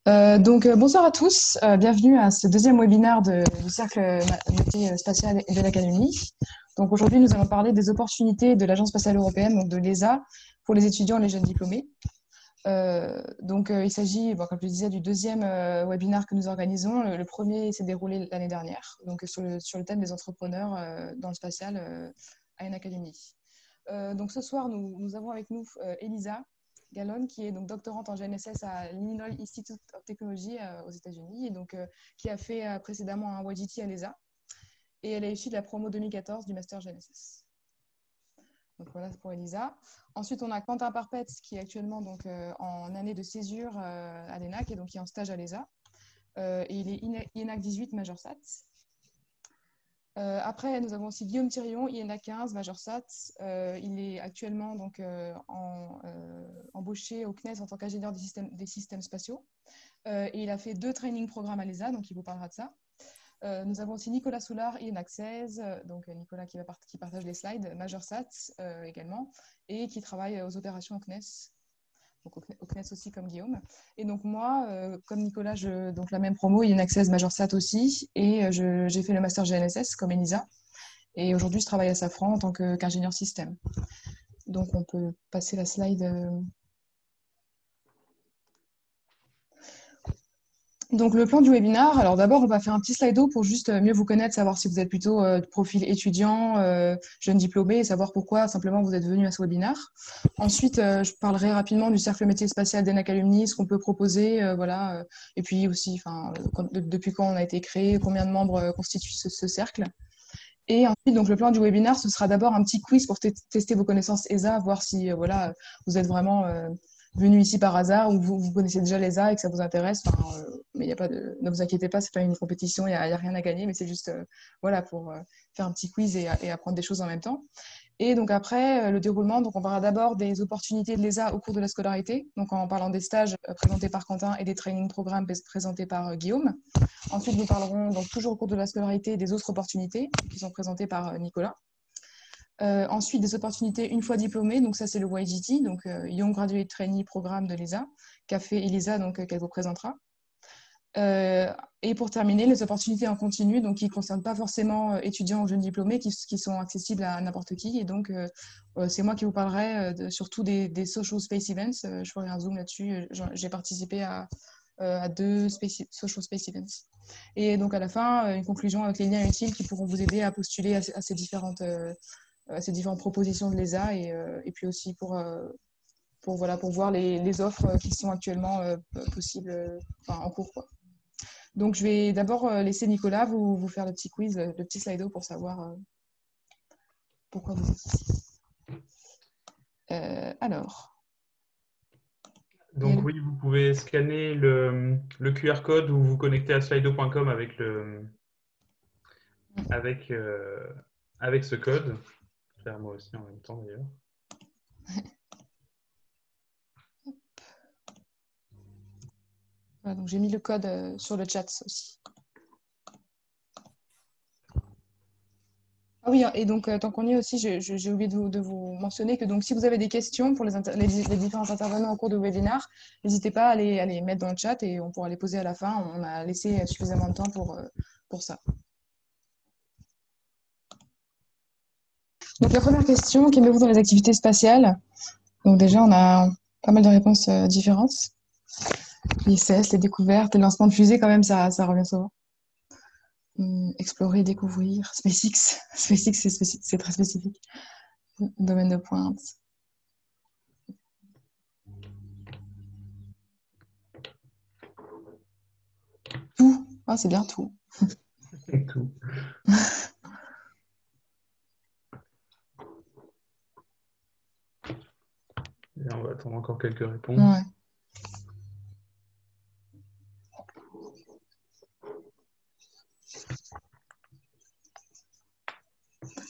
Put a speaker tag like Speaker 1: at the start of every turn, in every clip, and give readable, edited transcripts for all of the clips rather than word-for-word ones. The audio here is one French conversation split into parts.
Speaker 1: Bonsoir à tous, bienvenue à ce deuxième webinaire du Cercle Spatial et de l'Académie. Donc aujourd'hui, nous allons parler des opportunités de l'Agence spatiale européenne, donc de l'ESA, pour les étudiants et les jeunes diplômés. Il s'agit, comme je le disais, du deuxième webinaire que nous organisons. Le premier s'est déroulé l'année dernière, donc sur le thème des entrepreneurs dans le spatial à l'Académie. Donc ce soir, nous avons avec nous Elisa Gallon, qui est donc doctorante en GNSS à l'Illinois Institute of Technology aux États-Unis, et donc qui a fait précédemment un YGT à l'ESA. Et elle est issue de la promo 2014 du Master GNSS. Donc voilà pour Elisa. Ensuite, on a Quentin Parpet, qui est actuellement donc, en année de césure à l'ENAC, et donc qui est en stage à l'ESA. Et il est INAC 18 Major Sat. Après, nous avons aussi Guillaume Thirion, INA 15, Major Sat. Il est actuellement donc, embauché au CNES en tant qu'ingénieur des systèmes spatiaux. Et il a fait 2 training programmes à l'ESA, donc il vous parlera de ça. Nous avons aussi Nicolas Soulard, INAC 16, donc Nicolas qui partage les slides, Major Sat également, et qui travaille aux opérations au CNES. Donc au CNES aussi comme Guillaume. Et donc moi, comme Nicolas, donc la même promo, INAC 16, Major Sat aussi, et j'ai fait le Master GNSS comme Elisa. Et aujourd'hui, je travaille à Safran en tant qu'ingénieur système. Donc on peut passer la slide. Donc le plan du webinaire, alors d'abord on va faire un petit slido pour juste mieux vous connaître, savoir si vous êtes plutôt de profil étudiant, jeune diplômé, et savoir pourquoi simplement vous êtes venu à ce webinaire. Ensuite, je parlerai rapidement du cercle métier spatial d'ENAC Alumni, ce qu'on peut proposer, voilà, et puis aussi, depuis quand on a été créé, combien de membres constituent ce cercle. Et ensuite, donc, le plan du webinaire, ce sera d'abord un petit quiz pour tester vos connaissances ESA, voir si voilà, vous êtes vraiment venu ici par hasard ou vous connaissez déjà l'ESA et que ça vous intéresse. Mais y a pas ne vous inquiétez pas, c'est pas une compétition, il n'y a rien à gagner, mais c'est juste voilà, pour faire un petit quiz et apprendre des choses en même temps. Et donc après, le déroulement, donc on parlera d'abord des opportunités de l'ESA au cours de la scolarité, donc en parlant des stages présentés par Quentin et des training programmes présentés par Guillaume. Ensuite, nous parlerons donc toujours au cours de la scolarité des autres opportunités qui sont présentées par Nicolas. Ensuite, des opportunités une fois diplômé, donc ça c'est le YGT, donc Young Graduate Trainee Programme de l'ESA, qu'a fait Elisa, donc qu'elle vous présentera. Et pour terminer, les opportunités en continu, donc qui ne concernent pas forcément étudiants ou jeunes diplômés, qui sont accessibles à n'importe qui. Et donc, c'est moi qui vous parlerai surtout des social space events. Je ferai un zoom là-dessus. J'ai participé à 2 social space events. Et donc, à la fin, une conclusion avec les liens utiles qui pourront vous aider à postuler à ces différentes propositions de l'ESA et puis aussi pour voir les offres qui sont actuellement possibles, en cours, quoi. Donc, je vais d'abord laisser Nicolas vous faire le petit quiz, le petit slido pour savoir pourquoi vous êtes ici. Alors,
Speaker 2: Donc oui, vous pouvez scanner le QR code ou vous connecter à slido.com avec, avec ce code. Je vais faire moi aussi en même temps d'ailleurs.
Speaker 1: voilà, donc j'ai mis le code sur le chat aussi. Ah oui, et donc tant qu'on y est aussi, j'ai oublié de vous mentionner que donc, si vous avez des questions pour les différents intervenants au cours du webinaire, n'hésitez pas à les mettre dans le chat et on pourra les poser à la fin. On a laissé suffisamment de temps pour ça. Donc la première question, qu'aimez-vous dans les activités spatiales? Donc déjà, on a pas mal de réponses différentes. L'ISS, les découvertes, les lancements de fusées, quand même, ça revient souvent. Explorer, découvrir. SpaceX, SpaceX, c'est très spécifique. Domaine de pointe. Tout. Ah, c'est bien tout.
Speaker 2: Tout. Et on va attendre encore quelques réponses.
Speaker 1: Ouais.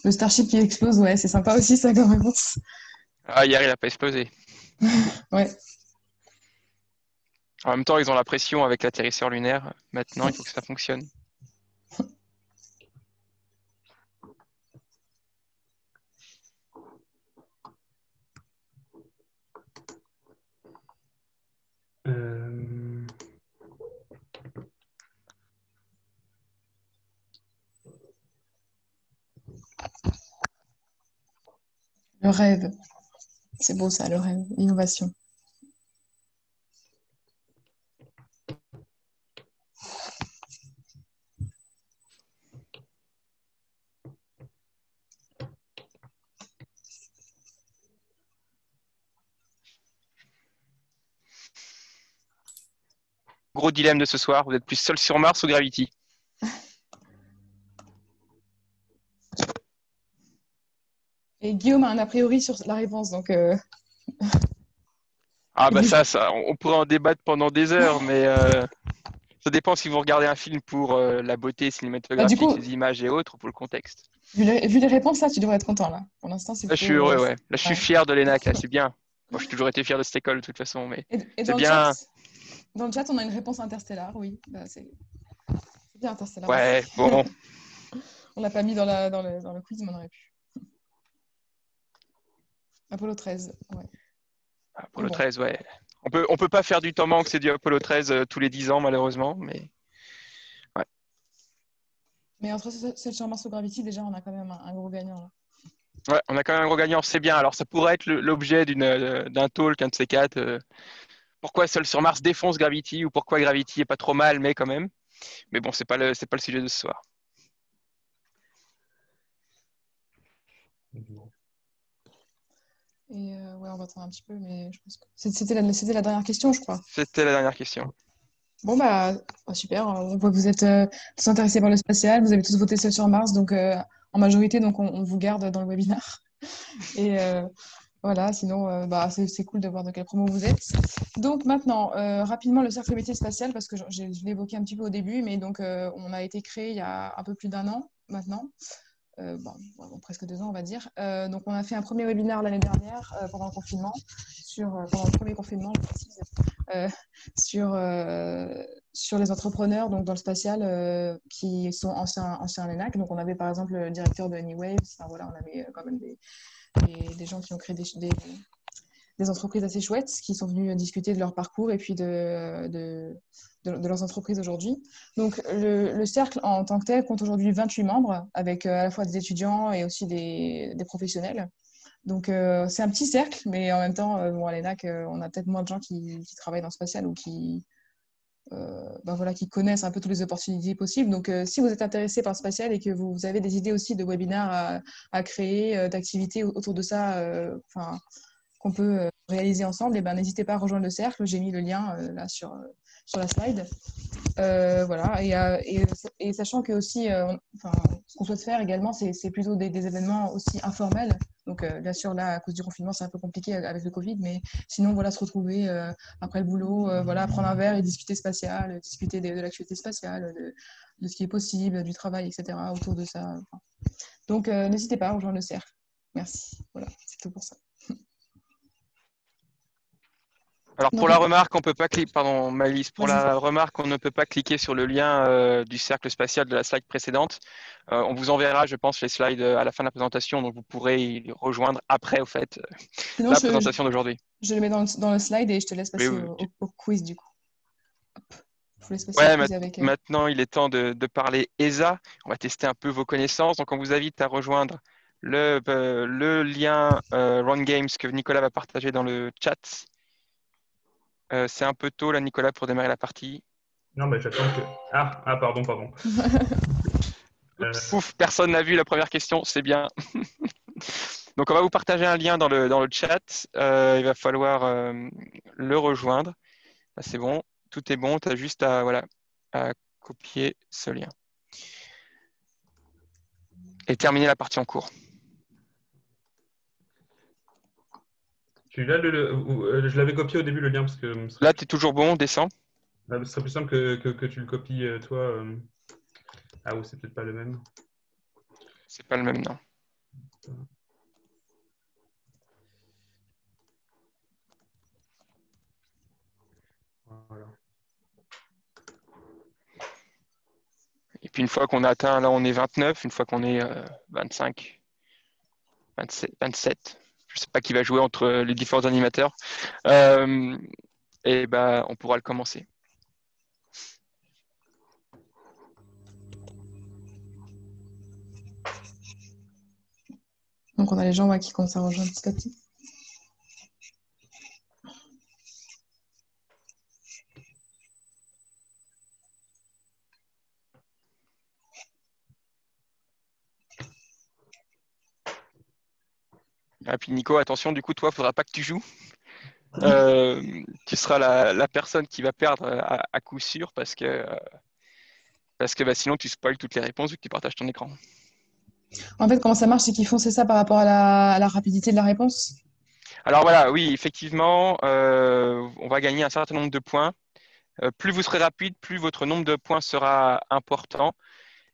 Speaker 1: Le Starship qui explose, ouais, c'est sympa aussi ça comme réponse.
Speaker 3: Ah, hier, il n'a pas explosé.
Speaker 1: Ouais.
Speaker 3: En même temps, ils ont la pression avec l'atterrisseur lunaire. Maintenant, il faut que ça fonctionne.
Speaker 1: Le rêve. C'est beau ça, le rêve. L'innovation.
Speaker 3: Gros dilemme de ce soir, vous êtes plus seul sur Mars ou Gravity?
Speaker 1: Et Guillaume a un a priori sur la réponse, donc
Speaker 3: Ah bah
Speaker 1: lui-
Speaker 3: ça, on pourrait en débattre pendant des heures, mais ça dépend si vous regardez un film pour la beauté
Speaker 1: bah, du
Speaker 3: cinématographique,
Speaker 1: coup,
Speaker 3: les images et autres, ou pour le contexte.
Speaker 1: vu les réponses, là, tu devrais être content, là. Pour l'instant, c'est
Speaker 3: Là, je suis
Speaker 1: plutôt...
Speaker 3: heureux, ouais. Là, je suis
Speaker 1: ouais.
Speaker 3: fier de l'ENAC, là, c'est bien. Moi, j'ai toujours été fier de cette école, de toute façon, mais
Speaker 1: Et
Speaker 3: c'est
Speaker 1: dans
Speaker 3: bien.
Speaker 1: le chat, on a une réponse interstellare, oui. Bah, c'est bien interstellare
Speaker 3: Ouais,
Speaker 1: aussi.
Speaker 3: bon.
Speaker 1: On l'a pas mis dans le quiz, mais on aurait pu. Apollo 13, ouais. Mais
Speaker 3: Apollo
Speaker 1: bon.
Speaker 3: 13, ouais. On peut pas faire du temps manque, c'est du Apollo 13 tous les 10 ans, malheureusement, mais ouais.
Speaker 1: Mais entre celle sur Mars ou Gravity, déjà, on a quand même un gros gagnant, là.
Speaker 3: Ouais, on a quand même un gros gagnant, c'est bien. Alors, ça pourrait être l'objet d'un talk, un de ces quatre. Pourquoi Seul sur Mars défonce Gravity ou pourquoi Gravity est pas trop mal, mais quand même. Mais bon, c'est pas le sujet de ce soir.
Speaker 1: Et ouais, on va attendre un petit peu, mais je pense que c'était la dernière question, je crois.
Speaker 3: C'était la dernière question.
Speaker 1: Bon, super. On voit que vous êtes tous intéressés par le spatial. Vous avez tous voté seul sur Mars, donc en majorité, donc on vous garde dans le webinaire. Et voilà, sinon, c'est cool de voir de quelle promo vous êtes. Donc maintenant, rapidement, le cercle métier spatial, parce que je l'ai évoqué un petit peu au début, mais donc on a été créé il y a un peu plus d'un an maintenant. Presque 2 ans, on va dire. Donc, on a fait un premier webinaire l'année dernière pendant le confinement, pendant le premier confinement, je précise, euh, sur, euh, sur les entrepreneurs donc, dans le spatial qui sont anciens ENAC. Donc, on avait par exemple le directeur de Anywaves. Enfin, voilà, on avait quand même des gens qui ont créé des entreprises assez chouettes qui sont venus discuter de leur parcours et puis de leurs entreprises aujourd'hui. Donc, le cercle en tant que tel compte aujourd'hui 28 membres, avec à la fois des étudiants et aussi des professionnels. Donc, c'est un petit cercle, mais en même temps, bon, à l'ENAC, on a peut-être moins de gens qui travaillent dans le spatial ou voilà, qui connaissent un peu toutes les opportunités possibles. Donc, si vous êtes intéressé par le spatial et que vous avez des idées aussi de webinaires à créer, d'activités autour de ça, qu'on peut réaliser ensemble, et ben, n'hésitez pas à rejoindre le cercle. J'ai mis le lien là sur la slide. Voilà, et sachant que aussi, ce qu'on souhaite faire également, c'est plutôt des événements aussi informels. Donc, bien sûr, là, à cause du confinement, c'est un peu compliqué avec le Covid, mais sinon, voilà, se retrouver après le boulot, voilà, prendre un verre et discuter spatial, discuter de l'actualité spatiale, de ce qui est possible, du travail, etc., autour de ça. Enfin. Donc, n'hésitez pas à rejoindre le cercle. Merci. Voilà, c'est tout pour ça.
Speaker 3: Alors pour
Speaker 1: Donc,
Speaker 3: la remarque, on peut pas cliquer, pardon Maëlys, pour
Speaker 1: vas-y.
Speaker 3: la remarque, on ne peut pas cliquer sur le lien du cercle spatial de la slide précédente. On vous enverra, je pense, les slides à la fin de la présentation, donc vous pourrez y rejoindre après, au fait,
Speaker 1: Sinon,
Speaker 3: la présentation d'aujourd'hui.
Speaker 1: je le mets dans le slide et je te laisse
Speaker 3: Oui,
Speaker 1: passer
Speaker 3: oui.
Speaker 1: au quiz du coup. Je vous laisse passer au
Speaker 3: Ouais,
Speaker 1: quiz avec.
Speaker 3: maintenant il est temps de parler ESA. On va tester un peu vos connaissances. Donc on vous invite à rejoindre le lien Run Games que Nicolas va partager dans le chat. C'est un peu tôt là, Nicolas, pour démarrer la partie.
Speaker 2: Non, mais j'attends que. Pardon, pardon.
Speaker 3: Oups, pouf, personne n'a vu la première question, c'est bien. Donc on va vous partager un lien dans le chat. Il va falloir le rejoindre. Là, c'est bon, tout est bon. Tu as juste voilà, à copier ce lien. Et terminer la partie en cours.
Speaker 2: Celui-là, je l'avais copié au début le lien parce que
Speaker 3: Là, tu es toujours bon, descends.
Speaker 2: ce serait plus simple que tu le copies toi. Ah, ou c'est peut-être pas le même.
Speaker 3: C'est pas le même nom.
Speaker 2: Voilà.
Speaker 3: Et puis une fois qu'on a atteint, là on est 29, une fois qu'on est 25, 27, je ne sais pas qui va jouer entre les différents animateurs, et bah, on pourra le commencer.
Speaker 1: Donc, on a les gens qui commencent à rejoindre petit à petit.
Speaker 3: Et puis Nico, attention, du coup, toi, il ne faudra pas que tu joues. Tu seras la personne qui va perdre à coup sûr parce que sinon tu spoil toutes les réponses vu que tu partages ton écran.
Speaker 1: En fait, comment ça marche, c'est qu'ils font, c'est ça par rapport à la rapidité de la réponse?
Speaker 3: Alors voilà, oui, effectivement, on va gagner un certain nombre de points. Plus vous serez rapide, plus votre nombre de points sera important.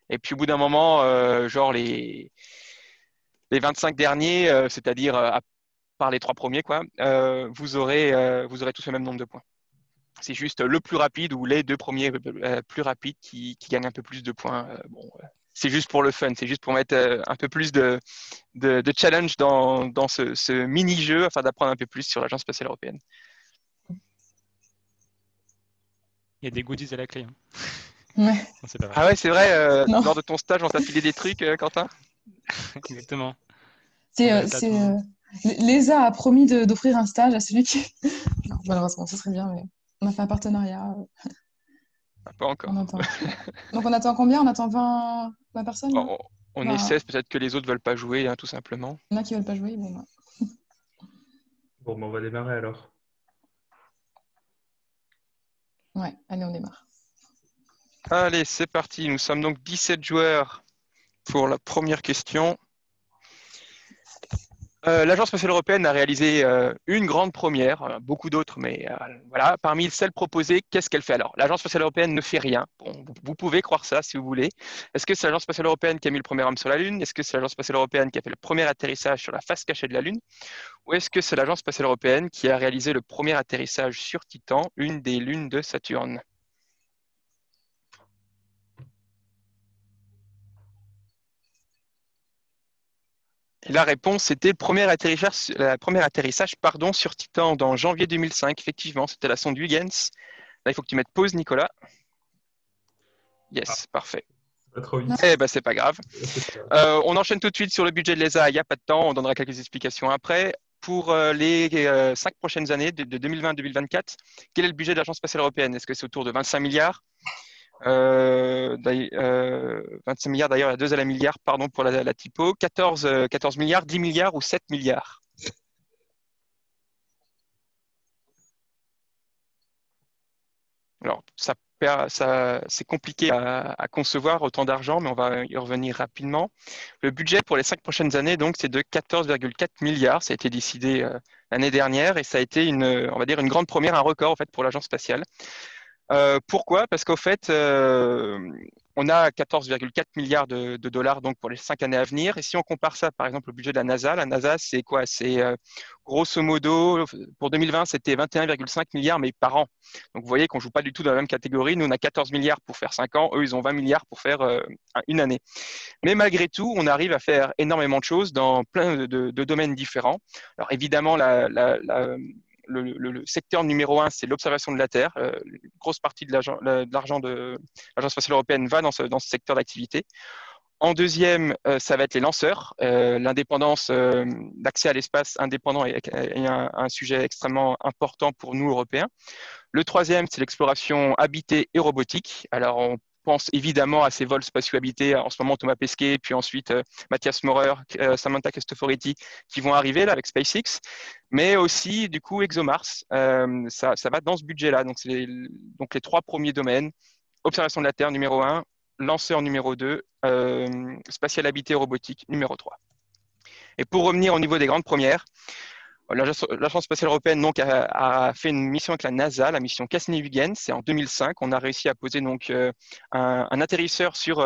Speaker 3: Et puis au bout d'un moment, genre les 25 derniers, c'est-à-dire à part les 3 premiers, quoi, vous aurez tous le même nombre de points. C'est juste le plus rapide ou les 2 premiers plus rapides qui gagnent un peu plus de points. Bon, c'est juste pour le fun, c'est juste pour mettre un peu plus de challenge dans ce mini-jeu afin d'apprendre un peu plus sur l'Agence spatiale européenne.
Speaker 4: Il y a des goodies à la clé.
Speaker 1: Ouais.
Speaker 4: Non, c'est pas vrai.
Speaker 3: Ah ouais, c'est vrai,
Speaker 1: Non.
Speaker 3: lors de ton stage, on t'a filé des trucs, Quentin?
Speaker 4: Exactement.
Speaker 1: L'ESA a promis d'offrir un stage à celui qui... Non, malheureusement, ce serait bien, mais on a fait un partenariat.
Speaker 3: Pas encore.
Speaker 1: Donc, on attend combien? On attend 20 personnes, là?
Speaker 3: On est 16, peut-être que les autres veulent pas jouer, hein, tout simplement.
Speaker 1: Il y en a qui veulent pas jouer, bon, bah.
Speaker 2: Bon, on va démarrer alors.
Speaker 1: Ouais, allez, on démarre.
Speaker 3: Allez, c'est parti. Nous sommes donc 17 joueurs pour la première question. L'Agence spatiale européenne a réalisé une grande première, beaucoup d'autres, mais voilà. Parmi celles proposées, qu'est-ce qu'elle fait alors? L'Agence spatiale européenne ne fait rien. Bon, vous pouvez croire ça si vous voulez. Est-ce que c'est l'Agence spatiale européenne qui a mis le premier homme sur la Lune? Est-ce que c'est l'Agence spatiale européenne qui a fait le premier atterrissage sur la face cachée de la Lune? Ou est-ce que c'est l'Agence spatiale européenne qui a réalisé le premier atterrissage sur Titan, une des lunes de Saturne? Et la réponse, c'était le premier atterrissage sur Titan en janvier 2005. Effectivement, c'était la sonde Huygens. Là, il faut que tu mettes pause, Nicolas. Yes, parfait.
Speaker 2: Pas trop vite.
Speaker 3: Eh ben, c'est pas grave. On enchaîne tout de suite sur le budget de l'ESA. Il n'y a pas de temps, on donnera quelques explications après. Pour les 5 prochaines années, de 2020 à 2024, quel est le budget de l'Agence spatiale européenne? Est-ce que c'est autour de 25 milliards 25 milliards, d'ailleurs, il y a 2 à la milliard, pardon pour la typo. 14 milliards, 10 milliards ou 7 milliards? Alors, c'est compliqué à concevoir autant d'argent, mais on va y revenir rapidement. Le budget pour les 5 prochaines années, donc, c'est de 14,4 milliards. Ça a été décidé l'année dernière et ça a été on va dire une grande première, un record en fait pour l'agence spatiale. Pourquoi? Parce qu'au fait, on a 14,4 milliards de dollars donc pour les 5 années à venir. Et si on compare ça, par exemple, au budget de la NASA, c'est quoi? C'est grosso modo, pour 2020, c'était 21,5 milliards, mais par an. Donc, vous voyez qu'on ne joue pas du tout dans la même catégorie. Nous, on a 14 milliards pour faire 5 ans. Eux, ils ont 20 milliards pour faire une année. Mais malgré tout, on arrive à faire énormément de choses dans plein de domaines différents. Alors, évidemment, le secteur numéro 1, c'est l'observation de la Terre. Une grosse partie de l'argent de l'Agence spatiale européenne va dans ce secteur d'activité. En deuxième, ça va être les lanceurs. L'indépendance, l'accès à l'espace indépendant est un sujet extrêmement important pour nous, Européens. Le troisième, c'est l'exploration habitée et robotique. Alors, on pense évidemment à ces vols spatiaux habités, en ce moment Thomas Pesquet, puis ensuite Mathias Maurer, Samantha Cristoforetti, qui vont arriver là avec SpaceX, mais aussi du coup ExoMars. Ça va dans ce budget-là. Donc, c'est les 3 premiers domaines. Observation de la Terre, numéro 1, lanceur numéro 2, spatial habité et robotique, numéro 3. Et pour revenir au niveau des grandes premières, l'Agence spatiale européenne donc, a fait une mission avec la NASA, la mission Cassini-Huygens. C'est en 2005. On a réussi à poser donc, un atterrisseur sur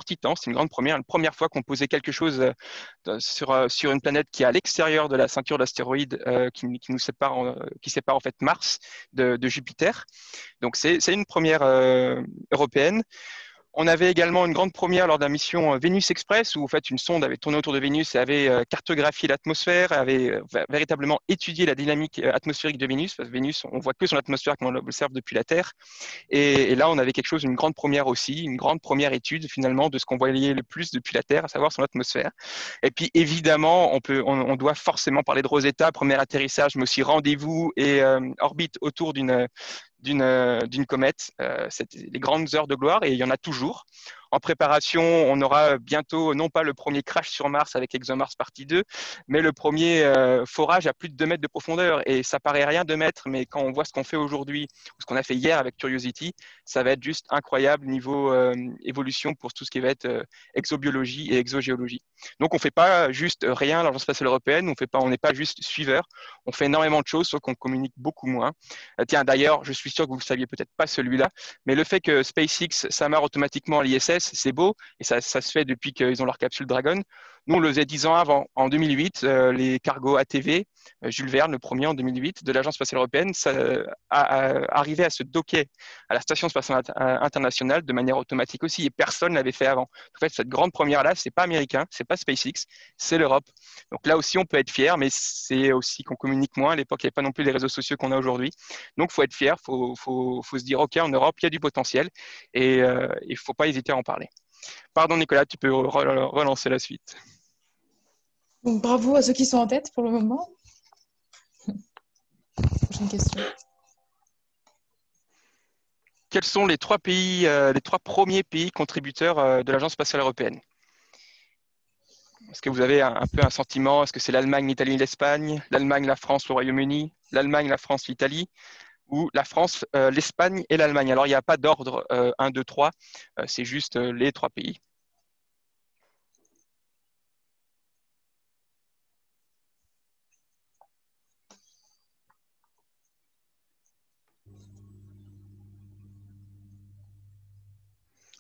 Speaker 3: Titan. C'est une grande première. La première fois qu'on posait quelque chose sur une planète qui est à l'extérieur de la ceinture d'astéroïdes qui sépare en fait Mars de Jupiter. Donc c'est une première européenne. On avait également une grande première lors de la mission Vénus Express, où en fait une sonde avait tourné autour de Vénus et avait cartographié l'atmosphère, avait véritablement étudié la dynamique atmosphérique de Vénus, parce que Vénus, on voit que son atmosphère quand on l'observe depuis la Terre. Et là, on avait quelque chose, une grande première aussi, une grande première étude finalement de ce qu'on voyait le plus depuis la Terre, à savoir son atmosphère. Et puis évidemment, on doit forcément parler de Rosetta, premier atterrissage, mais aussi rendez-vous et orbite autour d'une comète. C'était les grandes heures de gloire et il y en a toujours. En préparation, on aura bientôt non pas le premier crash sur Mars avec ExoMars partie 2, mais le premier forage à plus de 2 mètres de profondeur. Et ça paraît rien 2 mètres, mais quand on voit ce qu'on fait aujourd'hui, ou ce qu'on a fait hier avec Curiosity, ça va être juste incroyable niveau évolution pour tout ce qui va être exobiologie et exogéologie. Donc on ne fait pas juste rien à l'Agence spatiale européenne, on n'est pas juste suiveur, on fait énormément de choses, sauf qu'on communique beaucoup moins. Tiens, d'ailleurs, je suis sûr que vous ne le saviez peut-être pas celui-là, mais le fait que SpaceX s'amarre automatiquement à l'ISS, c'est beau, et ça se fait depuis qu'ils ont leur capsule Dragon. Nous, on le faisait 10 ans avant. En 2008, les cargos ATV, Jules Verne, le premier en 2008, de l'Agence spatiale européenne, arrivait à se docker à la Station spatiale internationale de manière automatique aussi, et personne ne l'avait fait avant. En fait, cette grande première-là, ce n'est pas américain, ce n'est pas SpaceX, c'est l'Europe. Donc là aussi, on peut être fier, mais c'est aussi qu'on communique moins. À l'époque, il n'y avait pas non plus les réseaux sociaux qu'on a aujourd'hui. Donc, il faut être fier, il faut se dire, OK, en Europe, il y a du potentiel, et il ne faut pas hésiter à en parler. Pardon, Nicolas, tu peux relancer la suite.
Speaker 1: Donc, bravo à ceux qui sont en tête pour le moment. Prochaine question.
Speaker 3: Quels sont les 3 premiers pays contributeurs de l'Agence spatiale européenne? Est-ce que vous avez un peu un sentiment? Est-ce que c'est l'Allemagne, l'Italie, l'Espagne, l'Allemagne, la France, le Royaume-Uni, l'Allemagne, la France, l'Italie, ou la France, l'Espagne et l'Allemagne? Alors, il n'y a pas d'ordre 1, 2, 3, c'est juste les 3 pays.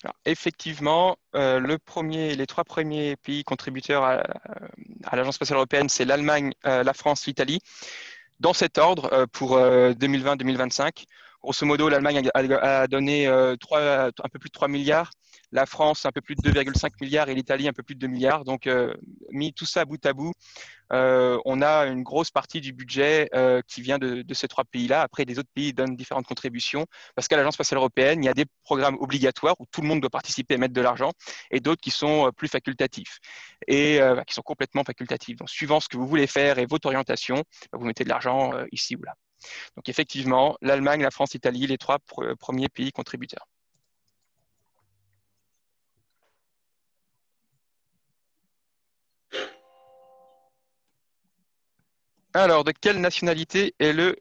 Speaker 3: Alors, effectivement, les 3 premiers pays contributeurs à l'Agence spatiale européenne, c'est l'Allemagne, la France, l'Italie. Dans cet ordre, pour 2020-2025, grosso modo, l'Allemagne a donné un peu plus de 3 milliards, la France un peu plus de 2,5 milliards et l'Italie un peu plus de 2 milliards. Donc, mis tout ça bout à bout, on a une grosse partie du budget qui vient de ces 3 pays-là. Après, les autres pays donnent différentes contributions parce qu'à l'Agence spatiale européenne, il y a des programmes obligatoires où tout le monde doit participer et mettre de l'argent et d'autres qui sont plus facultatifs et qui sont complètement facultatifs. Donc, suivant ce que vous voulez faire et votre orientation, vous mettez de l'argent ici ou là. Donc, effectivement, l'Allemagne, la France, l'Italie, les 3 premiers pays contributeurs. Alors, de quelle nationalité est le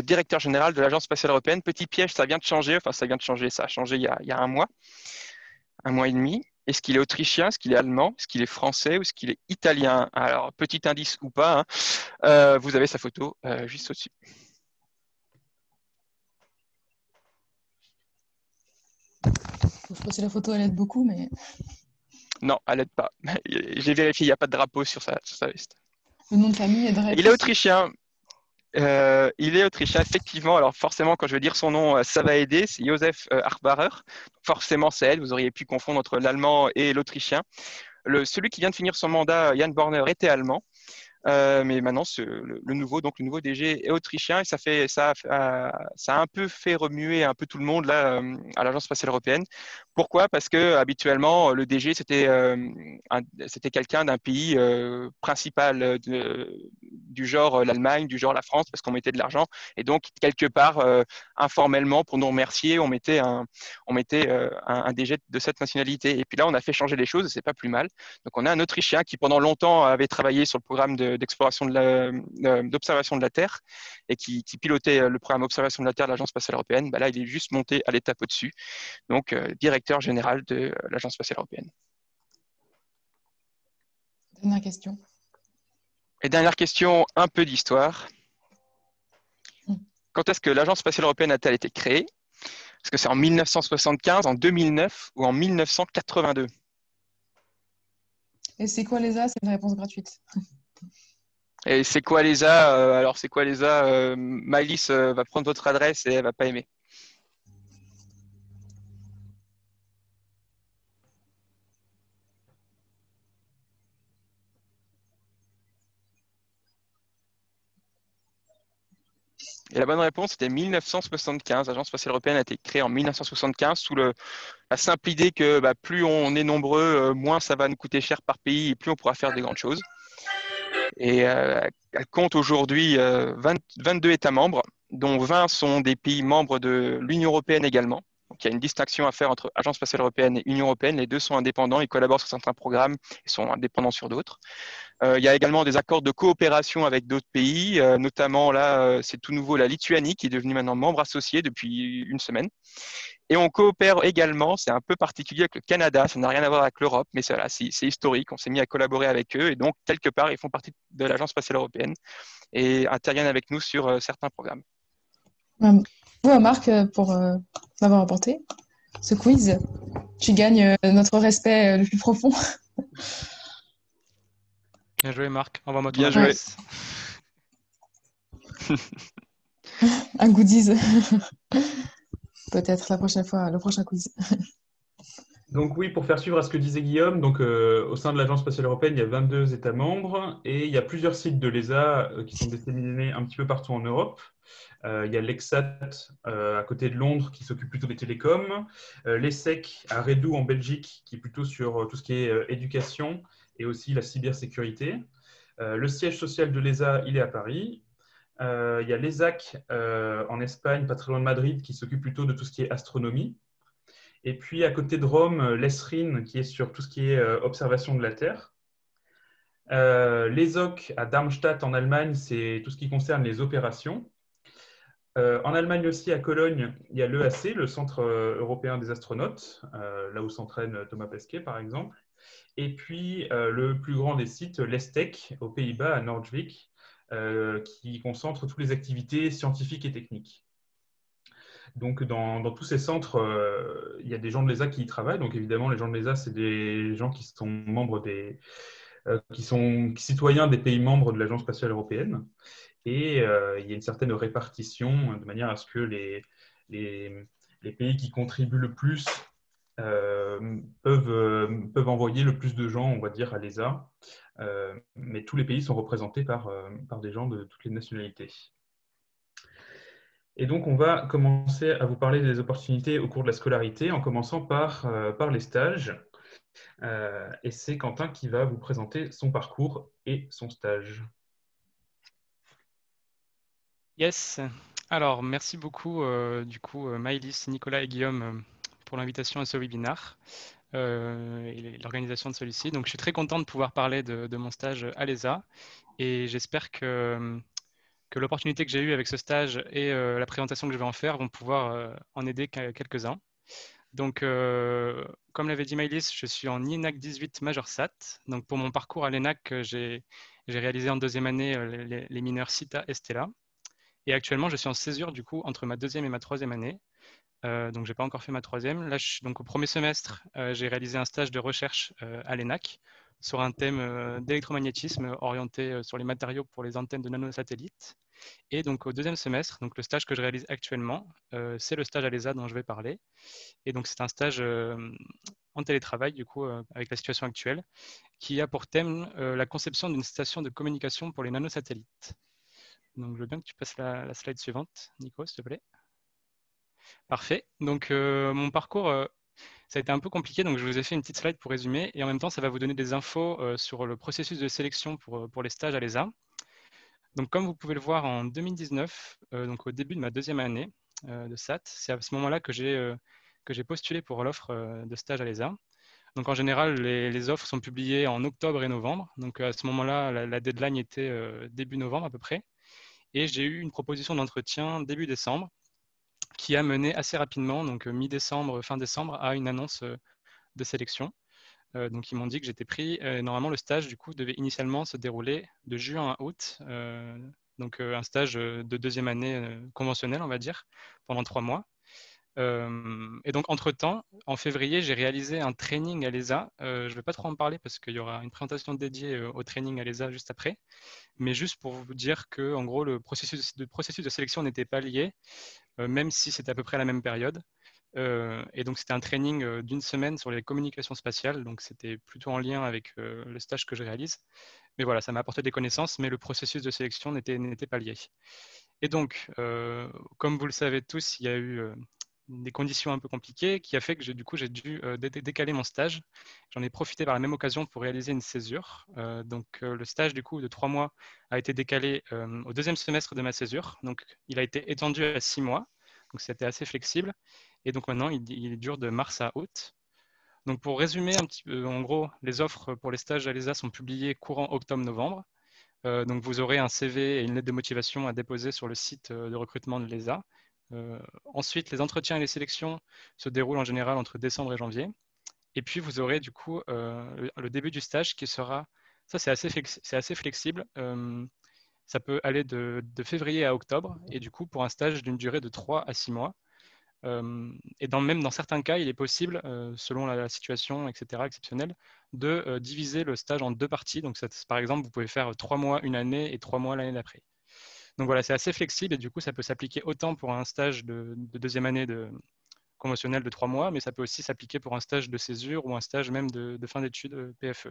Speaker 3: directeur général de l'Agence spatiale européenne? Petit piège, ça vient de changer. Enfin, ça vient de changer. Ça a changé il y a un mois et demi. Est-ce qu'il est autrichien? Est-ce qu'il est allemand? Est-ce qu'il est français? Ou est-ce qu'il est italien? Alors, petit indice ou pas, hein, vous avez sa photo juste au-dessus.
Speaker 1: Je pense que la photo, elle aide beaucoup, mais...
Speaker 3: Non, elle n'aide pas. J'ai vérifié, il n'y a pas de drapeau sur sa veste.
Speaker 1: Le nom de famille aiderait.
Speaker 3: Il est autrichien. Il est autrichien, effectivement. Alors forcément, quand je vais dire son nom, ça va aider. C'est Josef Harbauer. Forcément, c'est elle. Vous auriez pu confondre entre l'allemand et l'autrichien. Celui qui vient de finir son mandat, Jan Borner, était allemand. Mais maintenant, le nouveau DG est autrichien et ça a un peu fait remuer un peu tout le monde là à l'Agence spatiale européenne. Pourquoi? Parce que habituellement, le DG c'était quelqu'un d'un pays principal du genre l'Allemagne, du genre la France, parce qu'on mettait de l'argent et donc quelque part informellement pour nous remercier, on mettait un DG de cette nationalité. Et puis là, on a fait changer les choses et c'est pas plus mal. Donc on a un Autrichien qui pendant longtemps avait travaillé sur le programme d'observation de la Terre et qui pilotait le programme d'observation de la Terre de l'Agence spatiale européenne. Bah là, il est juste monté à l'étape au-dessus, donc directeur général de l'Agence spatiale européenne.
Speaker 1: Dernière question.
Speaker 3: Et dernière question, un peu d'histoire. Quand est-ce que l'Agence spatiale européenne a-t-elle été créée? Est-ce que c'est en 1975, en 2009 ou en 1982?
Speaker 1: Et c'est quoi l'ESA? C'est une réponse gratuite.
Speaker 3: Et c'est quoi l'ESA? Alors, c'est quoi l'ESA? Maëlys va prendre votre adresse et elle va pas aimer. Et la bonne réponse, c'était 1975. L'Agence spatiale européenne a été créée en 1975 sous la simple idée que plus on est nombreux, moins ça va nous coûter cher par pays et plus on pourra faire des grandes choses. Et elle compte aujourd'hui 22 États membres, dont 20 sont des pays membres de l'Union européenne également. Donc, il y a une distinction à faire entre Agence spatiale européenne et Union européenne. Les deux sont indépendants, ils collaborent sur certains programmes et sont indépendants sur d'autres. Il y a également des accords de coopération avec d'autres pays, notamment là, c'est tout nouveau la Lituanie qui est devenue maintenant membre associé depuis une semaine. Et on coopère également, c'est un peu particulier avec le Canada, ça n'a rien à voir avec l'Europe, mais c'est historique, on s'est mis à collaborer avec eux et donc quelque part ils font partie de l'Agence spatiale européenne et interviennent avec nous sur certains programmes.
Speaker 1: Merci Marc pour m'avoir apporté ce quiz. Tu gagnes notre respect le plus profond.
Speaker 4: Bien joué, Marc. Envoie-moi ton
Speaker 3: Bien joué.
Speaker 4: adresse.
Speaker 1: Un goodies. Peut-être la prochaine fois, le prochain quiz.
Speaker 2: Donc oui, pour faire suivre à ce que disait Guillaume, donc, au sein de l'Agence spatiale européenne, il y a 22 États membres et il y a plusieurs sites de l'ESA qui sont disséminés un petit peu partout en Europe. Il y a l'EXAT à côté de Londres qui s'occupe plutôt des télécoms, l'ESSEC à Redoux en Belgique qui est plutôt sur tout ce qui est éducation et aussi la cybersécurité. Le siège social de l'ESA, il est à Paris. Il y a l'ESAC en Espagne, pas très loin de Madrid, qui s'occupe plutôt de tout ce qui est astronomie. Et puis, à côté de Rome, l'ESRIN, qui est sur tout ce qui est observation de la Terre. L'ESOC à Darmstadt, en Allemagne, c'est tout ce qui concerne les opérations. En Allemagne aussi, à Cologne, il y a l'EAC, le Centre européen des astronautes, là où s'entraîne Thomas Pesquet, par exemple. Et puis, le plus grand des sites, l'ESTEC, aux Pays-Bas, à Nordwijk, qui concentre toutes les activités scientifiques et techniques. Donc, dans tous ces centres, il y a des gens de l'ESA qui y travaillent. Donc, évidemment, les gens de l'ESA, c'est des gens qui sont membres qui sont citoyens des pays membres de l'Agence spatiale européenne. Et il y a une certaine répartition de manière à ce que les pays qui contribuent le plus peuvent envoyer le plus de gens, on va dire, à l'ESA. Mais tous les pays sont représentés par des gens de toutes les nationalités. Et donc, on va commencer à vous parler des opportunités au cours de la scolarité, en commençant par les stages. Et c'est Quentin qui va vous présenter son parcours et son stage.
Speaker 4: Yes. Alors, merci beaucoup, Maëlys, Nicolas et Guillaume, pour l'invitation à ce webinaire et l'organisation de celui-ci. Donc, je suis très content de pouvoir parler de mon stage à l'ESA et j'espère que l'opportunité que j'ai eue avec ce stage et la présentation que je vais en faire vont pouvoir en aider quelques-uns. Donc, comme l'avait dit Maëlys, je suis en INAC 18 Major Sat. Donc, pour mon parcours à l'ENAC, j'ai réalisé en deuxième année les mineurs CITA et Stella. Et actuellement, je suis en césure du coup entre ma deuxième et ma troisième année. Donc, je n'ai pas encore fait ma troisième. Là, donc, au premier semestre, j'ai réalisé un stage de recherche à l'ENAC sur un thème d'électromagnétisme orienté sur les matériaux pour les antennes de nanosatellites. Et donc, au deuxième semestre, donc, le stage que je réalise actuellement, c'est le stage à l'ESA dont je vais parler. Et donc, c'est un stage en télétravail, du coup, avec la situation actuelle, qui a pour thème la conception d'une station de communication pour les nanosatellites. Donc, je veux bien que tu passes la slide suivante, Nico, s'il te plaît. Parfait. Donc, mon parcours, ça a été un peu compliqué, donc je vous ai fait une petite slide pour résumer. Et en même temps, ça va vous donner des infos sur le processus de sélection pour les stages à l'ESA. Donc, comme vous pouvez le voir, en 2019, donc au début de ma deuxième année de SAT, c'est à ce moment-là que j'ai postulé pour l'offre de stage à l'ESA. Donc, en général, les offres sont publiées en octobre et novembre. Donc, à ce moment-là, la deadline était début novembre à peu près. Et j'ai eu une proposition d'entretien début décembre qui a mené assez rapidement, donc mi-décembre, fin décembre, à une annonce de sélection. Donc, ils m'ont dit que j'étais pris. Normalement, le stage, du coup, devait initialement se dérouler de juin à août. Donc, un stage de deuxième année conventionnel, on va dire, pendant 3 mois. Et donc, entre-temps, en février, j'ai réalisé un training à l'ESA. Je ne vais pas trop en parler parce qu'il y aura une présentation dédiée au training à l'ESA juste après. Mais juste pour vous dire que, en gros, le processus de sélection n'était pas lié, même si c'était à peu près la même période. Et donc, c'était un training d'une semaine sur les communications spatiales. Donc, c'était plutôt en lien avec le stage que je réalise. Mais voilà, ça m'a apporté des connaissances, mais le processus de sélection n'était pas lié. Et donc, comme vous le savez tous, il y a eu des conditions un peu compliquées qui a fait que j'ai dû décaler mon stage. J'en ai profité par la même occasion pour réaliser une césure. Donc, le stage du coup de 3 mois a été décalé au deuxième semestre de ma césure. Donc, il a été étendu à 6 mois. Donc, c'était assez flexible. Et donc maintenant, il dure de mars à août. Donc, pour résumer un petit peu, en gros, les offres pour les stages à l'ESA sont publiées courant octobre-novembre. Donc, vous aurez un CV et une lettre de motivation à déposer sur le site de recrutement de l'ESA. Ensuite, les entretiens et les sélections se déroulent en général entre décembre et janvier. Et puis, vous aurez du coup le début du stage qui sera, ça c'est assez flexible. Ça peut aller de février à octobre. Et du coup, pour un stage d'une durée de 3 à 6 mois. Et même dans certains cas, il est possible, selon la situation, etc., exceptionnelle, de diviser le stage en 2 parties. Donc, par exemple, vous pouvez faire 3 mois une année et 3 mois l'année d'après. Donc voilà, c'est assez flexible et du coup, ça peut s'appliquer autant pour un stage de deuxième année conventionnel de 3 mois, mais ça peut aussi s'appliquer pour un stage de césure ou un stage même de fin d'études PFE.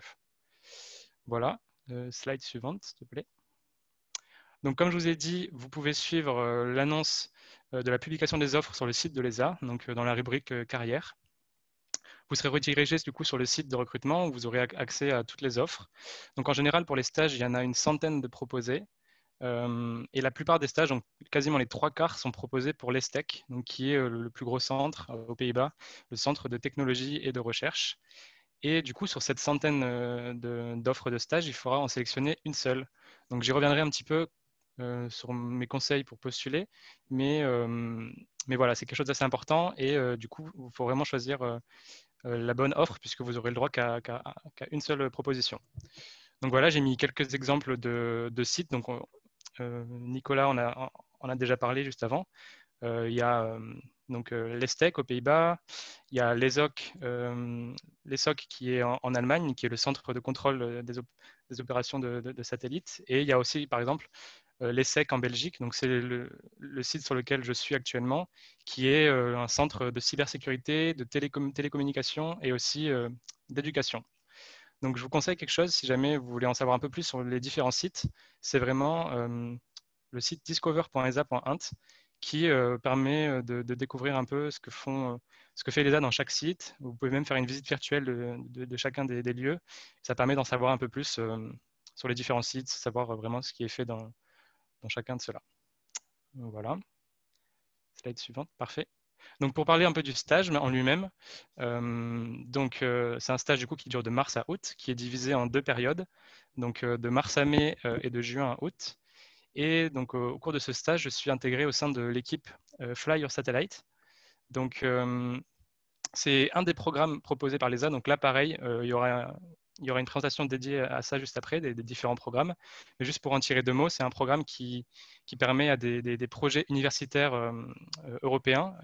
Speaker 4: Voilà, slide suivante, s'il te plaît. Donc, comme je vous ai dit, vous pouvez suivre l'annonce de la publication des offres sur le site de l'ESA, donc dans la rubrique carrière. Vous serez redirigé du coup sur le site de recrutement où vous aurez accès à toutes les offres. Donc, en général, pour les stages, il y en a une centaine de proposés. Et la plupart des stages, donc quasiment les 3/4, sont proposés pour l'ESTEC, donc qui est le plus gros centre aux Pays-Bas, le centre de technologie et de recherche. Et du coup, sur cette centaine d'offres de stage, il faudra en sélectionner une seule. Donc, j'y reviendrai un petit peu sur mes conseils pour postuler, mais voilà, c'est quelque chose d'assez important et du coup, il faut vraiment choisir la bonne offre puisque vous aurez le droit qu'à une seule proposition. Donc voilà, j'ai mis quelques exemples de sites. Donc, Nicolas en a déjà parlé juste avant. Il y a donc l'ESTEC aux Pays-Bas, il y a l'ESOC qui est en Allemagne, qui est le centre de contrôle des opérations de satellites. Et il y a aussi, par exemple, l'ESSEC en Belgique, donc c'est le site sur lequel je suis actuellement, qui est un centre de cybersécurité, de télécommunications et aussi d'éducation. Donc je vous conseille quelque chose si jamais vous voulez en savoir un peu plus sur les différents sites. C'est vraiment le site discover.esa.int qui permet de découvrir un peu ce que fait l'ESA dans chaque site. Vous pouvez même faire une visite virtuelle de chacun des lieux. Ça permet d'en savoir un peu plus sur les différents sites, savoir vraiment ce qui est fait dans chacun de ceux-là. Voilà. Slide suivante, parfait. Donc pour parler un peu du stage en lui-même, c'est un stage du coup qui dure de mars à août, qui est divisé en 2 périodes, donc de mars à mai et de juin à août. Et donc au cours de ce stage, je suis intégré au sein de l'équipe Fly Your Satellite. Donc c'est un des programmes proposés par l'ESA. Donc là, pareil, il y aura une présentation dédiée à ça juste après, des différents programmes. Mais juste pour en tirer 2 mots, c'est un programme qui permet à des projets universitaires européens,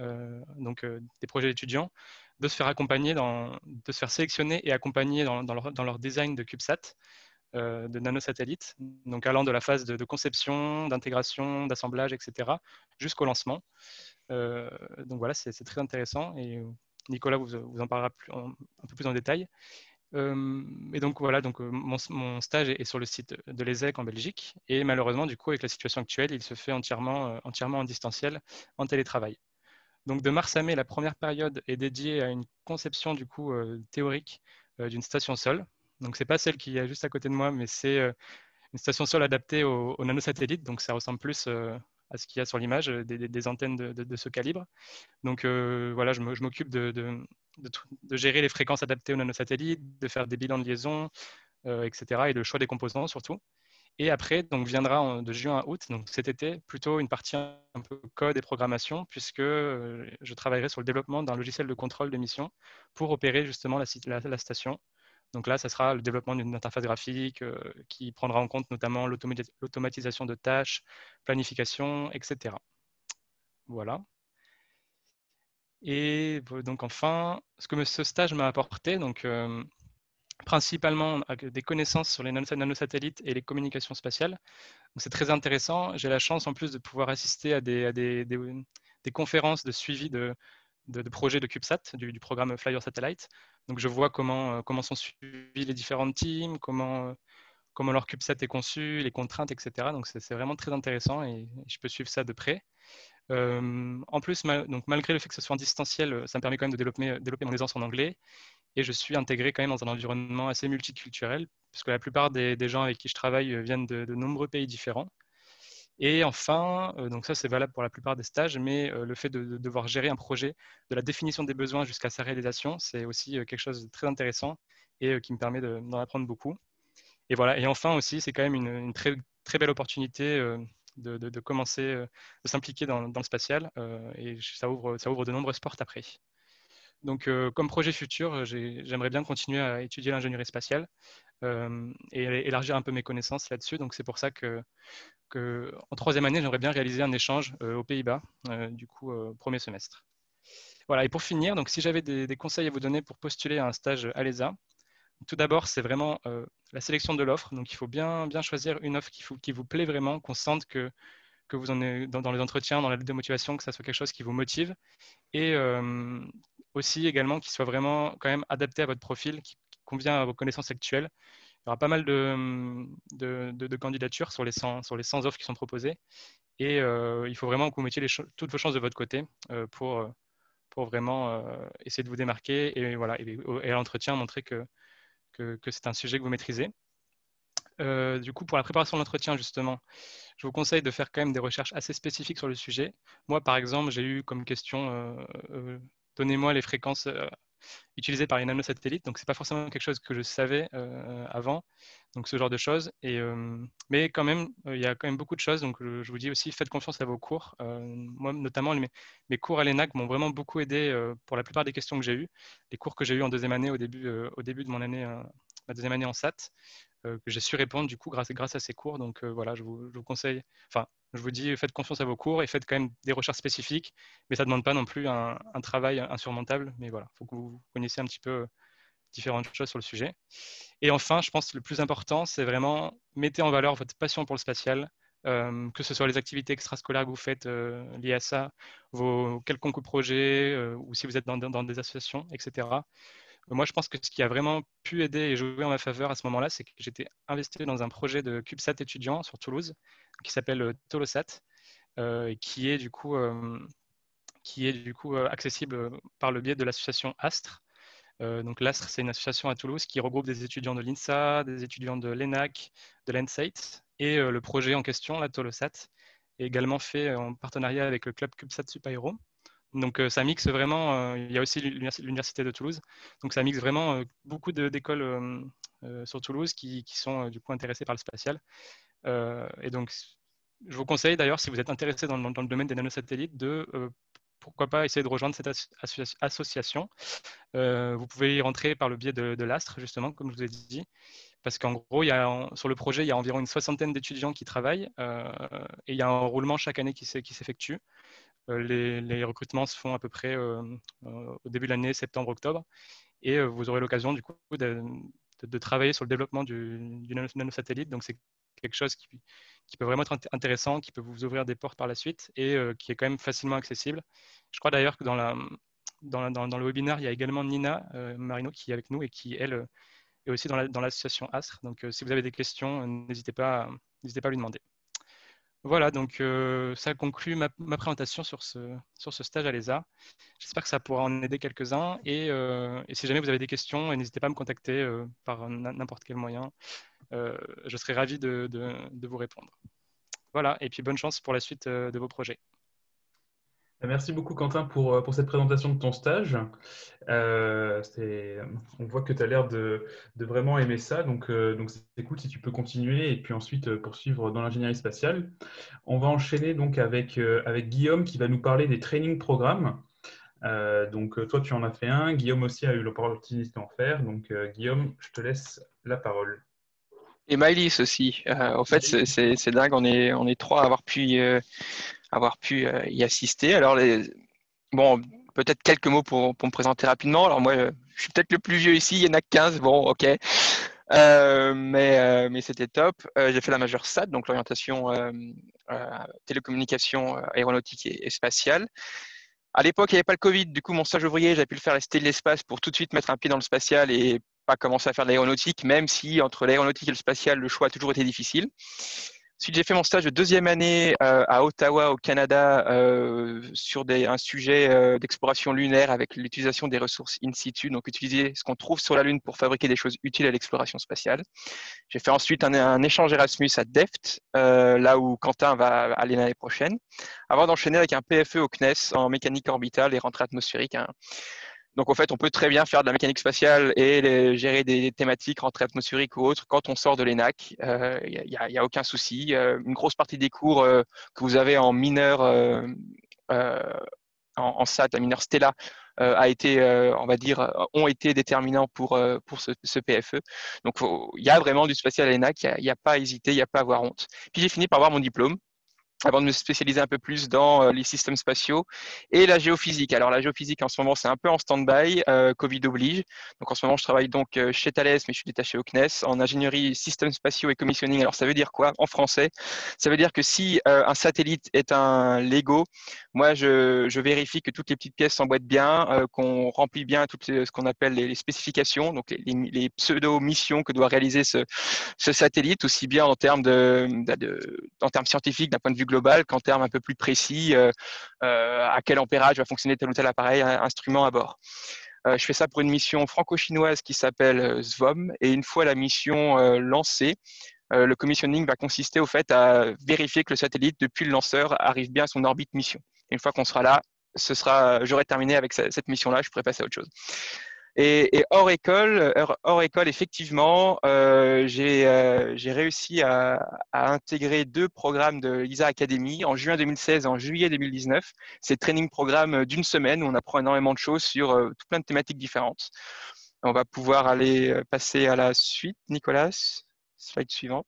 Speaker 4: donc des projets d'étudiants, de se faire accompagner, de se faire sélectionner et accompagner dans leur design de CubeSat, de nanosatellites, donc allant de la phase de conception, d'intégration, d'assemblage, etc., jusqu'au lancement. Donc voilà, c'est très intéressant et Nicolas vous en parlera un peu plus en détail. Et donc voilà, mon stage est sur le site de l'ESEC en Belgique et malheureusement du coup avec la situation actuelle, il se fait entièrement en distanciel, en télétravail. Donc de mars à mai, la première période est dédiée à une conception du coup théorique d'une station sol. Donc c'est pas celle qui est juste à côté de moi, mais c'est une station sol adaptée aux nanosatellites. Donc ça ressemble plus à ce qu'il y a sur l'image, des antennes de ce calibre. Donc voilà, je m'occupe de gérer les fréquences adaptées aux nanosatellites, de faire des bilans de liaison, etc. et le choix des composants surtout. Et après, donc viendra de juin à août, donc cet été, plutôt une partie un peu code et programmation, puisque je travaillerai sur le développement d'un logiciel de contrôle de mission pour opérer justement la station. Donc là, ça sera le développement d'une interface graphique qui prendra en compte notamment l'automatisation de tâches, planification, etc. Voilà. Et donc enfin, ce que ce stage m'a apporté, donc principalement des connaissances sur les nanosatellites et les communications spatiales. C'est très intéressant. J'ai la chance en plus de pouvoir assister à des conférences de suivi de projets de CubeSat, du programme Fly Your Satellite. Donc je vois comment sont suivis les différentes teams, comment comment leur CubeSat est conçu, les contraintes, etc. Donc, c'est vraiment très intéressant et je peux suivre ça de près. En plus, donc, malgré le fait que ce soit en distanciel, ça me permet quand même de développer mon aisance en anglais. Et je suis intégré quand même dans un environnement assez multiculturel, puisque la plupart des gens avec qui je travaille viennent de nombreux pays différents. Et enfin, donc ça c'est valable pour la plupart des stages, mais le fait de devoir gérer un projet, de la définition des besoins jusqu'à sa réalisation, c'est aussi quelque chose de très intéressant et qui me permet d'en apprendre beaucoup. Et voilà. Et enfin aussi, c'est quand même une très, très belle opportunité de commencer, de s'impliquer dans le spatial et ça ouvre de nombreuses portes après. Donc, comme projet futur, j'aimerais bien continuer à étudier l'ingénierie spatiale et élargir un peu mes connaissances là-dessus. Donc, c'est pour ça que en troisième année, j'aimerais bien réaliser un échange aux Pays-Bas, du coup, premier semestre. Voilà, et pour finir, donc, si j'avais des conseils à vous donner pour postuler à un stage à l'ESA, tout d'abord, c'est vraiment la sélection de l'offre. Donc, il faut bien choisir une offre qui vous plaît vraiment, qu'on sente que vous en êtes dans les entretiens, dans la lettre de motivation, que ça soit quelque chose qui vous motive. Et aussi également qui soit vraiment quand même adapté à votre profil, qui convient à vos connaissances actuelles. Il y aura pas mal de candidatures sur les 100 offres qui sont proposées. Et il faut vraiment que vous mettiez toutes vos chances de votre côté pour vraiment essayer de vous démarquer et, voilà, et à l'entretien, montrer que c'est un sujet que vous maîtrisez. Du coup, pour la préparation de l'entretien, justement, je vous conseille de faire quand même des recherches assez spécifiques sur le sujet. Moi, par exemple, j'ai eu comme question donnez-moi les fréquences utilisées par les nanosatellites. Donc, ce n'est pas forcément quelque chose que je savais avant. Donc, ce genre de choses. Mais quand même, il y a quand même beaucoup de choses. Donc, je vous dis aussi, faites confiance à vos cours. Moi, notamment, mes cours à l'ENAC m'ont vraiment beaucoup aidé pour la plupart des questions que j'ai eues. Les cours que j'ai eus en deuxième année, au début de mon année, ma deuxième année en SAT, que j'ai su répondre du coup grâce à ces cours. Donc voilà, je vous conseille, enfin, je vous dis, faites confiance à vos cours et faites quand même des recherches spécifiques, mais ça ne demande pas non plus un travail insurmontable. Mais voilà, il faut que vous connaissiez un petit peu différentes choses sur le sujet. Et enfin, je pense que le plus important, c'est vraiment mettez en valeur votre passion pour le spatial, que ce soit les activités extrascolaires que vous faites liées à ça, vos quelconques projets, ou si vous êtes dans des associations, etc. Moi, je pense que ce qui a vraiment pu aider et jouer en ma faveur à ce moment-là, c'est que j'étais investi dans un projet de CubeSat étudiant sur Toulouse qui s'appelle Tolosat, qui est du coup accessible par le biais de l'association ASTRE. Donc l'ASTRE, c'est une association à Toulouse qui regroupe des étudiants de l'INSA, des étudiants de l'ENAC, de l'ENSAIT, et le projet en question, la Tolosat, est également fait en partenariat avec le club CubeSat Supaéro. Donc ça mixe vraiment, il y a aussi l'université de Toulouse, donc ça mixe vraiment beaucoup d'écoles sur Toulouse qui sont du coup intéressées par le spatial. Et donc je vous conseille d'ailleurs, si vous êtes intéressé dans le domaine des nanosatellites, de pourquoi pas essayer de rejoindre cette association. Vous pouvez y rentrer par le biais de l'ASTRE, justement, comme je vous ai dit, parce qu'en gros, sur le projet, il y a environ une 60aine d'étudiants qui travaillent et il y a un roulement chaque année qui s'effectue. Les recrutements se font à peu près au début de l'année, septembre-octobre, et vous aurez l'occasion du coup de travailler sur le développement du nanosatellite. Donc c'est quelque chose qui peut vraiment être intéressant, qui peut vous ouvrir des portes par la suite et qui est quand même facilement accessible. Je crois d'ailleurs que dans le webinaire, il y a également Nina Marino qui est avec nous et qui, elle, est aussi dans l'association ASTRE. Donc si vous avez des questions, n'hésitez pas à lui demander. Voilà, donc ça conclut ma présentation sur ce stage à l'ESA. J'espère que ça pourra en aider quelques-uns. Et si jamais vous avez des questions, n'hésitez pas à me contacter par n'importe quel moyen. Je serai ravi de vous répondre. Voilà, et puis bonne chance pour la suite de vos projets.
Speaker 2: Merci beaucoup Quentin pour cette présentation de ton stage. On voit que tu as l'air de vraiment aimer ça, donc c'est cool si tu peux continuer et puis ensuite poursuivre dans l'ingénierie spatiale. On va enchaîner donc avec Guillaume qui va nous parler des training programmes. Donc toi tu en as fait un, Guillaume aussi a eu l'opportunité d'en faire, donc Guillaume, je te laisse la parole.
Speaker 3: Et Maëlys aussi. En fait, c'est dingue, on est trois à avoir pu y assister. Alors, bon, peut-être quelques mots pour me présenter rapidement. Alors moi, je suis peut-être le plus vieux ici, il y en a 15, bon, ok. Mais c'était top. J'ai fait la majeure SAT, donc l'orientation télécommunications, aéronautique et spatiale. À l'époque, il n'y avait pas le Covid, du coup, mon stage ouvrier, j'avais pu le faire rester de l'espace pour tout de suite mettre un pied dans le spatial et pas commencé à faire de l'aéronautique, même si entre l'aéronautique et le spatial, le choix a toujours été difficile. Ensuite, j'ai fait mon stage de deuxième année à Ottawa, au Canada, sur un sujet d'exploration lunaire avec l'utilisation des ressources in situ, donc utiliser ce qu'on trouve sur la Lune pour fabriquer des choses utiles à l'exploration spatiale. J'ai fait ensuite un échange Erasmus à Delft, là où Quentin va aller l'année prochaine, avant d'enchaîner avec un PFE au CNES en mécanique orbitale et rentrée atmosphérique. Donc, en fait, on peut très bien faire de la mécanique spatiale et gérer des thématiques, rentrée atmosphérique ou autres, quand on sort de l'ENAC. Il n'y a aucun souci. Une grosse partie des cours que vous avez en mineur, en SAT, la mineur Stella, a été, on va dire, ont été déterminants pour ce PFE. Donc, il y a vraiment du spatial à l'ENAC. Il n'y a pas à hésiter, il n'y a pas à avoir honte. Puis, j'ai fini par avoir mon diplôme, avant de me spécialiser un peu plus dans les systèmes spatiaux et la géophysique. Alors la géophysique en ce moment c'est un peu en stand-by, Covid oblige. Donc en ce moment je travaille donc chez Thales, mais je suis détaché au CNES en ingénierie systèmes spatiaux et commissioning. Alors ça veut dire quoi en français? Ça veut dire que si un satellite est un Lego, moi je vérifie que toutes les petites pièces s'emboîtent bien, qu'on remplit bien toutes ce qu'on appelle les spécifications, donc les pseudo-missions que doit réaliser ce satellite, aussi bien en termes en termes scientifiques d'un point de vue global qu'en termes un peu plus précis, à quel ampérage va fonctionner tel ou tel appareil, instrument à bord. Je fais ça pour une mission franco-chinoise qui s'appelle SVOM, et une fois la mission lancée, le commissioning va consister au fait à vérifier que le satellite, depuis le lanceur, arrive bien à son orbite mission. Et une fois qu'on sera là, j'aurai terminé avec cette mission-là, je pourrai passer à autre chose. Et hors école, effectivement, j'ai réussi à intégrer 2 programmes de l'ISA Academy en juin 2016 et en juillet 2019. C'est training programme d'une semaine où on apprend énormément de choses sur tout plein de thématiques différentes. On va pouvoir aller passer à la suite. Nicolas, slide suivante.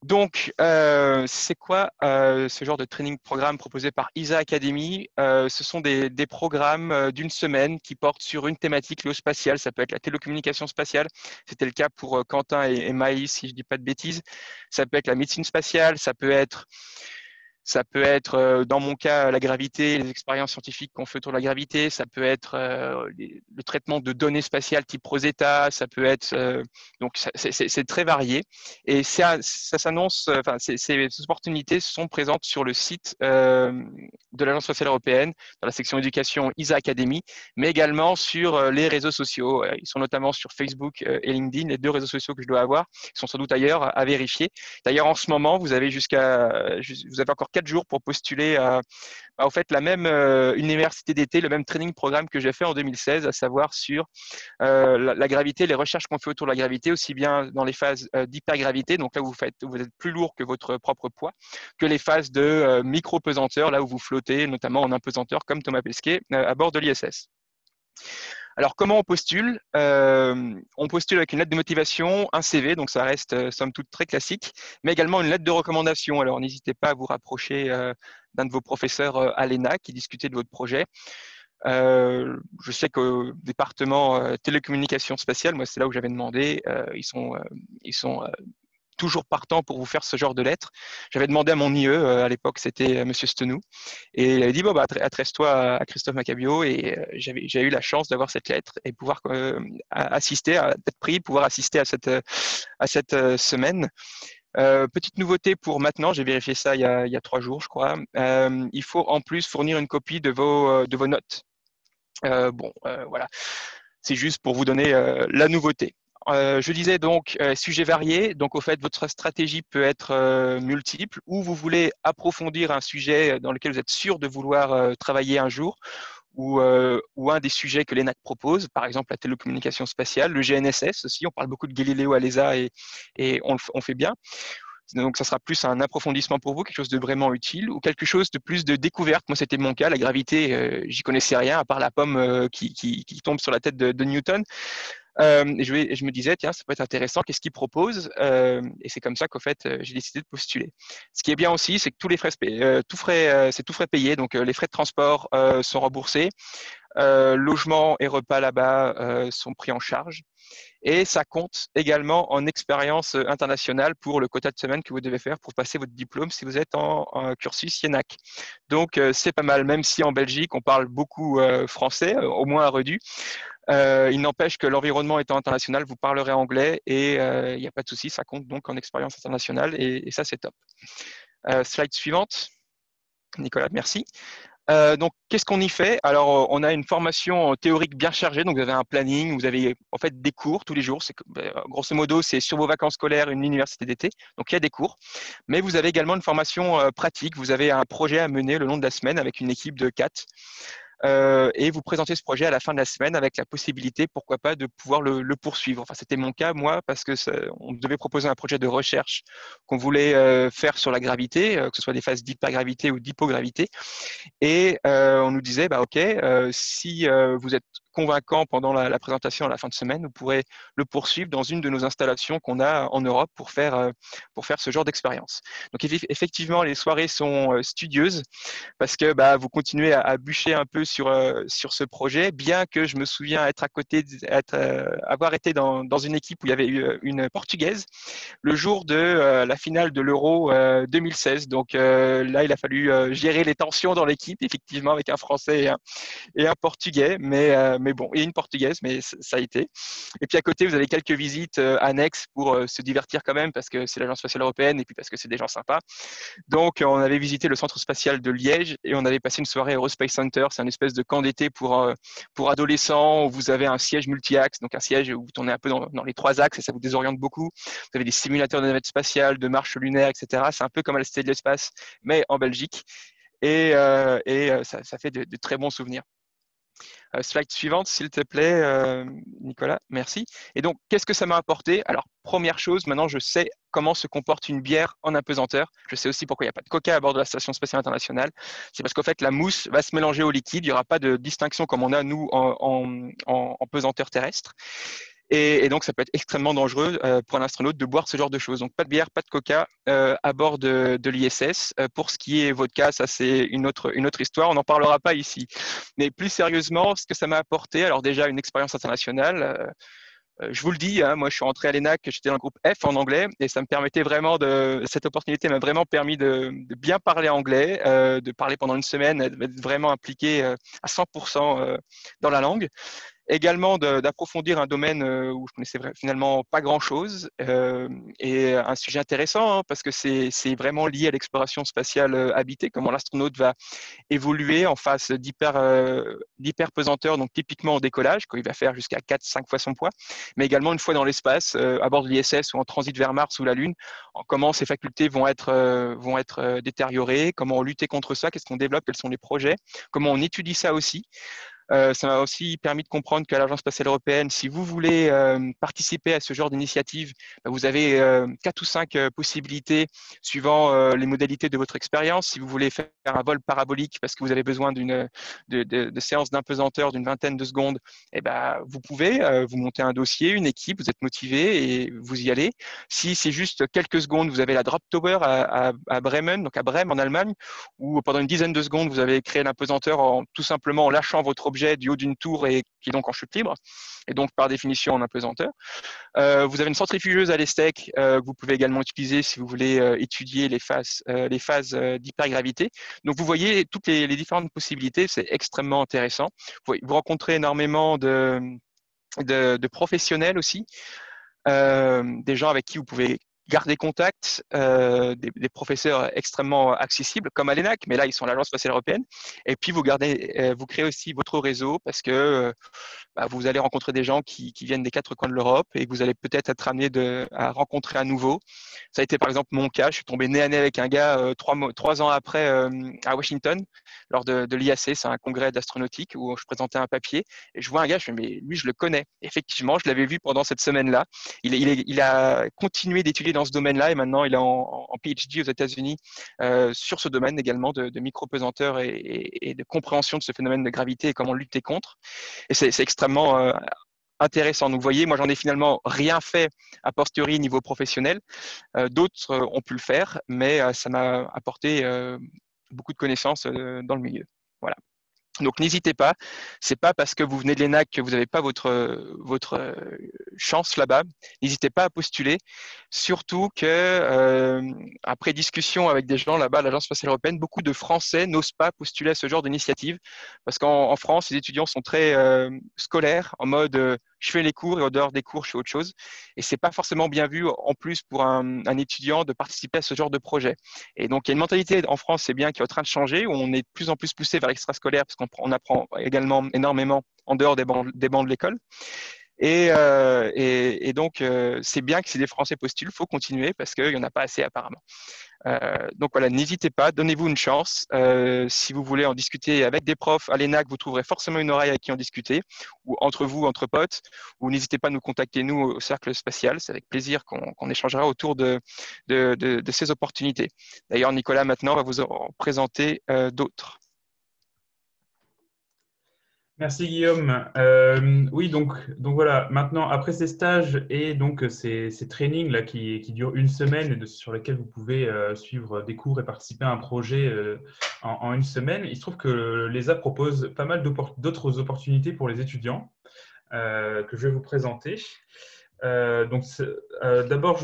Speaker 3: Donc, c'est quoi ce genre de training programme proposé par ISA Academy? Ce sont des programmes d'une semaine qui portent sur une thématique, le spatial. Ça peut être la télécommunication spatiale. C'était le cas pour Quentin et Maïs, si je ne dis pas de bêtises. Ça peut être la médecine spatiale. Ça peut être, dans mon cas, la gravité, les expériences scientifiques qu'on fait autour de la gravité. Ça peut être le traitement de données spatiales type Rosetta. Ça peut être donc c'est très varié. Et ça s'annonce. Enfin, ces opportunités sont présentes sur le site de l'Agence spatiale européenne, dans la section éducation ISA Academy, mais également sur les réseaux sociaux. Ils sont notamment sur Facebook et LinkedIn, les 2 réseaux sociaux que je dois avoir. Ils sont sans doute ailleurs à vérifier. D'ailleurs, en ce moment, vous avez encore 4 jours pour postuler à en fait la même université d'été, le même training programme que j'ai fait en 2016, à savoir sur la gravité, les recherches qu'on fait autour de la gravité, aussi bien dans les phases d'hypergravité, donc là où vous êtes plus lourd que votre propre poids, que les phases de micro-pesanteur, là où vous flottez, notamment en impesanteur, comme Thomas Pesquet à bord de l'ISS. Alors, comment on postule? On postule avec une lettre de motivation, un CV, donc ça reste somme toute très classique, mais également une lettre de recommandation. Alors, n'hésitez pas à vous rapprocher d'un de vos professeurs à l'ENA qui discutait de votre projet. Je sais qu'au département télécommunications spatiales, moi c'est là où j'avais demandé, ils sont toujours partants pour vous faire ce genre de lettres. J'avais demandé à mon IE, à l'époque c'était Monsieur Stenou, et il avait dit bon bah adresse-toi à Christophe Macabio, et j'ai eu la chance d'avoir cette lettre et pouvoir assister, d'être pris, pouvoir assister à cette semaine. Petite nouveauté pour maintenant, j'ai vérifié ça il y a 3 jours, je crois. Il faut en plus fournir une copie de vos notes. Voilà, c'est juste pour vous donner la nouveauté. Je disais donc sujet varié, donc au fait votre stratégie peut être multiple, ou vous voulez approfondir un sujet dans lequel vous êtes sûr de vouloir travailler un jour, ou un des sujets que l'ENAC propose, par exemple la télécommunication spatiale, le GNSS aussi, on parle beaucoup de Galileo à l'ESA et on fait bien. Donc, ça sera plus un approfondissement pour vous, quelque chose de vraiment utile, ou quelque chose de plus de découverte. Moi, c'était mon cas. La gravité, j'y connaissais rien, à part la pomme qui tombe sur la tête de Newton. Et je me disais, tiens, ça peut être intéressant, qu'est-ce qu'ils proposent? Et c'est comme ça qu'au fait, j'ai décidé de postuler. Ce qui est bien aussi, c'est que tous les frais, c'est tout frais payé, donc les frais de transport sont remboursés, logement et repas là-bas sont pris en charge. Et ça compte également en expérience internationale pour le quota de semaines que vous devez faire pour passer votre diplôme si vous êtes en cursus IENAC. Donc, c'est pas mal, même si en Belgique, on parle beaucoup français, au moins à Redu. Il n'empêche que l'environnement étant international, vous parlerez anglais et il n'y a pas de souci, ça compte donc en expérience internationale et ça, c'est top. Slide suivante. Nicolas, merci. Donc, qu'est-ce qu'on y fait? Alors, on a une formation théorique bien chargée. Donc, vous avez un planning, vous avez en fait des cours tous les jours. Grosso modo, c'est sur vos vacances scolaires, une université d'été. Donc, il y a des cours. Mais vous avez également une formation pratique. Vous avez un projet à mener le long de la semaine avec une équipe de 4. Et vous présentez ce projet à la fin de la semaine avec la possibilité, pourquoi pas, de pouvoir le poursuivre. Enfin, c'était mon cas, moi, parce que on devait proposer un projet de recherche qu'on voulait faire sur la gravité, que ce soit des phases d'hypergravité ou d'hypogravité. Et on nous disait, bah, OK, si vous êtes convaincant pendant la présentation à la fin de semaine, vous pourrez le poursuivre dans une de nos installations qu'on a en Europe pour faire ce genre d'expérience. Donc effectivement, les soirées sont studieuses parce que bah, vous continuez à bûcher un peu sur ce projet, bien que je me souviens être à côté, avoir été dans une équipe où il y avait eu une Portugaise le jour de la finale de l'Euro 2016. Donc là, il a fallu gérer les tensions dans l'équipe, effectivement, avec un Français et un Portugais, mais bon, et une Portugaise, mais ça a été. Et puis à côté, vous avez quelques visites annexes pour se divertir quand même, parce que c'est l'Agence spatiale européenne et puis parce que c'est des gens sympas. Donc, on avait visité le centre spatial de Liège et on avait passé une soirée à Eurospace Center. C'est un espèce de camp d'été pour adolescents où vous avez un siège multi-axe, donc un siège où vous tournez un peu dans les 3 axes et ça vous désoriente beaucoup. Vous avez des simulateurs de navettes spatiales, de marche lunaire, etc. C'est un peu comme à la Cité de l'Espace, mais en Belgique. Et ça fait de très bons souvenirs. Slide suivante, s'il te plaît, Nicolas, merci. Et donc, qu'est-ce que ça m'a apporté? Alors, première chose, maintenant, je sais comment se comporte une bière en apesanteur. Je sais aussi pourquoi il n'y a pas de coca à bord de la Station spatiale internationale. C'est parce qu'en fait, la mousse va se mélanger au liquide. Il n'y aura pas de distinction comme on a, nous, en pesanteur terrestre. Et donc, ça peut être extrêmement dangereux pour un astronaute de boire ce genre de choses. Donc, pas de bière, pas de coca à bord de l'ISS. Pour ce qui est vodka, ça, c'est une autre histoire. On n'en parlera pas ici. Mais plus sérieusement, ce que ça m'a apporté, alors déjà, une expérience internationale. Je vous le dis, hein, moi, je suis rentré à l'ENAC, j'étais dans le groupe F en anglais et ça me permettait vraiment cette opportunité m'a vraiment permis de bien parler anglais, de parler pendant une semaine, d'être vraiment impliqué à 100% dans la langue. Également d'approfondir un domaine où je connaissais finalement pas grand-chose et un sujet intéressant hein, parce que c'est vraiment lié à l'exploration spatiale habitée, comment l'astronaute va évoluer en phase d'hyperpesanteur, donc typiquement au décollage, quand il va faire jusqu'à 4-5 fois son poids, mais également une fois dans l'espace, à bord de l'ISS ou en transit vers Mars ou la Lune, comment ses facultés vont être détériorées, comment lutter contre ça, qu'est-ce qu'on développe, quels sont les projets, comment on étudie ça aussi. Ça m'a aussi permis de comprendre qu'à l'Agence spatiale européenne, si vous voulez participer à ce genre d'initiative, vous avez 4 ou 5 possibilités suivant les modalités de votre expérience. Si vous voulez faire un vol parabolique parce que vous avez besoin de séances d'impesanteur d'une vingtaine de secondes, eh ben, vous pouvez, vous montez un dossier, une équipe, vous êtes motivé et vous y allez. Si c'est juste quelques secondes, vous avez la Drop Tower à Bremen, donc à Brême en Allemagne, où pendant une dizaine de secondes, vous avez créé l'impesanteur tout simplement en lâchant votre objet du haut d'une tour et qui est donc en chute libre, et donc par définition en apesanteur. Vous avez une centrifugeuse à l'ESTEC que vous pouvez également utiliser si vous voulez étudier les phases d'hypergravité. Donc vous voyez toutes les différentes possibilités, c'est extrêmement intéressant. Vous rencontrez énormément de professionnels aussi, des gens avec qui vous pouvez garder contact, des professeurs extrêmement accessibles, comme à l'ENAC, mais là, ils sont à l'Agence spatiale européenne. Et puis, vous créez aussi votre réseau parce que vous allez rencontrer des gens qui viennent des 4 coins de l'Europe et que vous allez peut-être être amené à rencontrer à nouveau. Ça a été par exemple mon cas. Je suis tombé nez à nez avec un gars 3 ans après à Washington, lors de l'IAC, c'est un congrès d'astronautique où je présentais un papier. Et je vois un gars, je me dis, mais lui, je le connais. Effectivement, je l'avais vu pendant cette semaine-là. Il a continué d'étudier dans ce domaine-là et maintenant il est en PhD aux États-Unis sur ce domaine également de micro-pesanteur et de compréhension de ce phénomène de gravité et comment lutter contre. Et c'est extrêmement intéressant. Donc, vous voyez, moi, j'en ai finalement rien fait a posteriori niveau professionnel. D'autres ont pu le faire, mais ça m'a apporté beaucoup de connaissances dans le milieu. Voilà. Donc, n'hésitez pas. C'est pas parce que vous venez de l'ENAC que vous n'avez pas votre chance là-bas. N'hésitez pas à postuler. Surtout que, après discussion avec des gens là-bas à l'Agence spatiale européenne, beaucoup de Français n'osent pas postuler à ce genre d'initiative parce qu'en France, les étudiants sont très scolaires, en mode je fais les cours et en dehors des cours, je fais autre chose. Et c'est pas forcément bien vu en plus pour un étudiant de participer à ce genre de projet. Et donc, il y a une mentalité en France, c'est bien, qui est en train de changer, où on est de plus en plus poussé vers l'extrascolaire parce qu'on apprend également énormément en dehors des bancs de l'école. Et donc, c'est bien que si des Français postulent, il faut continuer parce qu'il n'y en a pas assez apparemment. Donc voilà, n'hésitez pas, donnez-vous une chance. Si vous voulez en discuter avec des profs à l'ENAC, vous trouverez forcément une oreille avec qui en discuter, ou entre vous, entre potes, ou n'hésitez pas à nous contacter, nous, au Cercle Spatial. C'est avec plaisir qu'on échangera autour de ces opportunités. D'ailleurs, Nicolas, maintenant, va vous en présenter d'autres.
Speaker 2: Merci Guillaume. Oui, donc voilà, maintenant, après ces stages et donc ces trainings là, qui durent une semaine et sur lesquels vous pouvez suivre des cours et participer à un projet en une semaine, il se trouve que l'ESA propose pas mal d'autres opportunités pour les étudiants que je vais vous présenter. D'abord,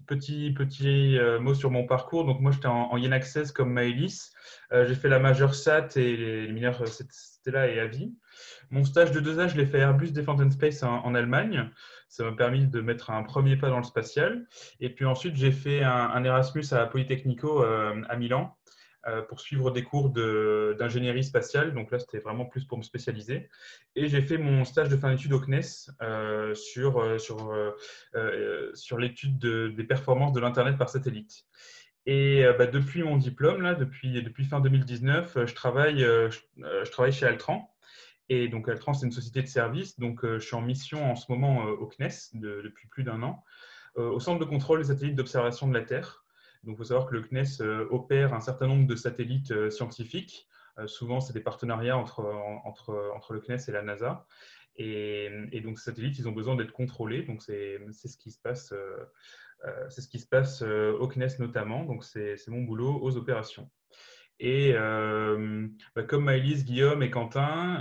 Speaker 2: petit mot sur mon parcours. Donc moi, j'étais en Yen Access comme Maëlys. J'ai fait la majeure SAT et les mineurs Stella et Avi. Mon stage de 2 ans, je l'ai fait à Airbus Defence and Space en Allemagne. Ça m'a permis de mettre un premier pas dans le spatial. Et puis ensuite, j'ai fait un Erasmus à Polytechnico à Milan pour suivre des cours d'ingénierie spatiale. Donc là, c'était vraiment plus pour me spécialiser. Et j'ai fait mon stage de fin d'études au CNES sur l'étude des performances de l'Internet par satellite. Et depuis mon diplôme, là, depuis fin 2019, je travaille chez Altran. Et donc, Altran, c'est une société de services. Donc, je suis en mission en ce moment au CNES depuis plus d'1 an, au Centre de contrôle des satellites d'observation de la Terre. Donc, il faut savoir que le CNES opère un certain nombre de satellites scientifiques. Souvent, c'est des partenariats entre le CNES et la NASA. Et donc, ces satellites, ils ont besoin d'être contrôlés. Donc, c'est ce qui se passe. C'est ce qui se passe au CNES notamment. Donc, c'est mon boulot aux opérations. Et comme Maëlys, Guillaume et Quentin,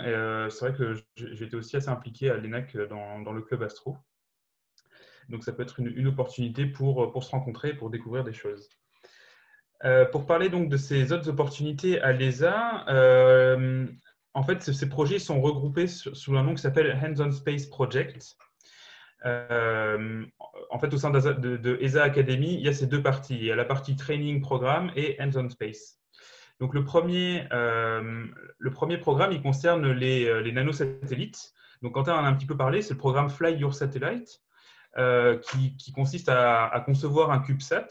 Speaker 2: c'est vrai que j'étais aussi assez impliqué à l'ENAC dans le club Astro. Donc, ça peut être une opportunité pour se rencontrer et pour découvrir des choses. Pour parler donc de ces autres opportunités à l'ESA, en fait, ces projets sont regroupés sous un nom qui s'appelle Hands-on Space Project. En fait, au sein de ESA Academy, il y a ces deux parties. Il y a la partie training programme et Hands-on Space. Donc, le premier programme, il concerne les nanosatellites. Donc, Quentin en a un petit peu parlé, c'est le programme Fly Your Satellite, qui consiste à concevoir un CubeSat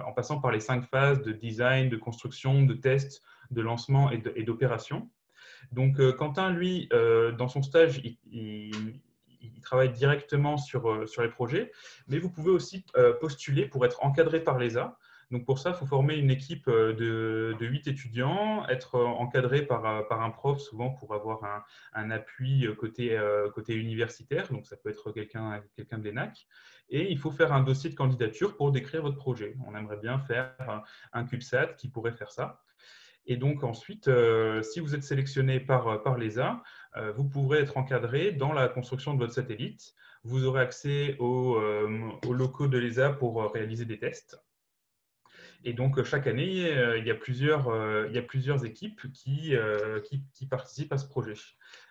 Speaker 2: en passant par les 5 phases de design, de construction, de test, de lancement et d'opération. Donc, Quentin, lui, dans son stage, il travaille directement sur les projets, mais vous pouvez aussi postuler pour être encadré par l'ESA. Donc, pour ça, il faut former une équipe de 8 étudiants, être encadré par un prof, souvent pour avoir un appui côté universitaire. Donc, ça peut être quelqu'un de l'ENAC. Et il faut faire un dossier de candidature pour décrire votre projet. On aimerait bien faire un CubeSat qui pourrait faire ça. Et donc, ensuite, si vous êtes sélectionné par l'ESA, vous pourrez être encadré dans la construction de votre satellite. Vous aurez accès aux locaux de l'ESA pour réaliser des tests. Et donc, chaque année, il y a plusieurs équipes qui participent à ce projet.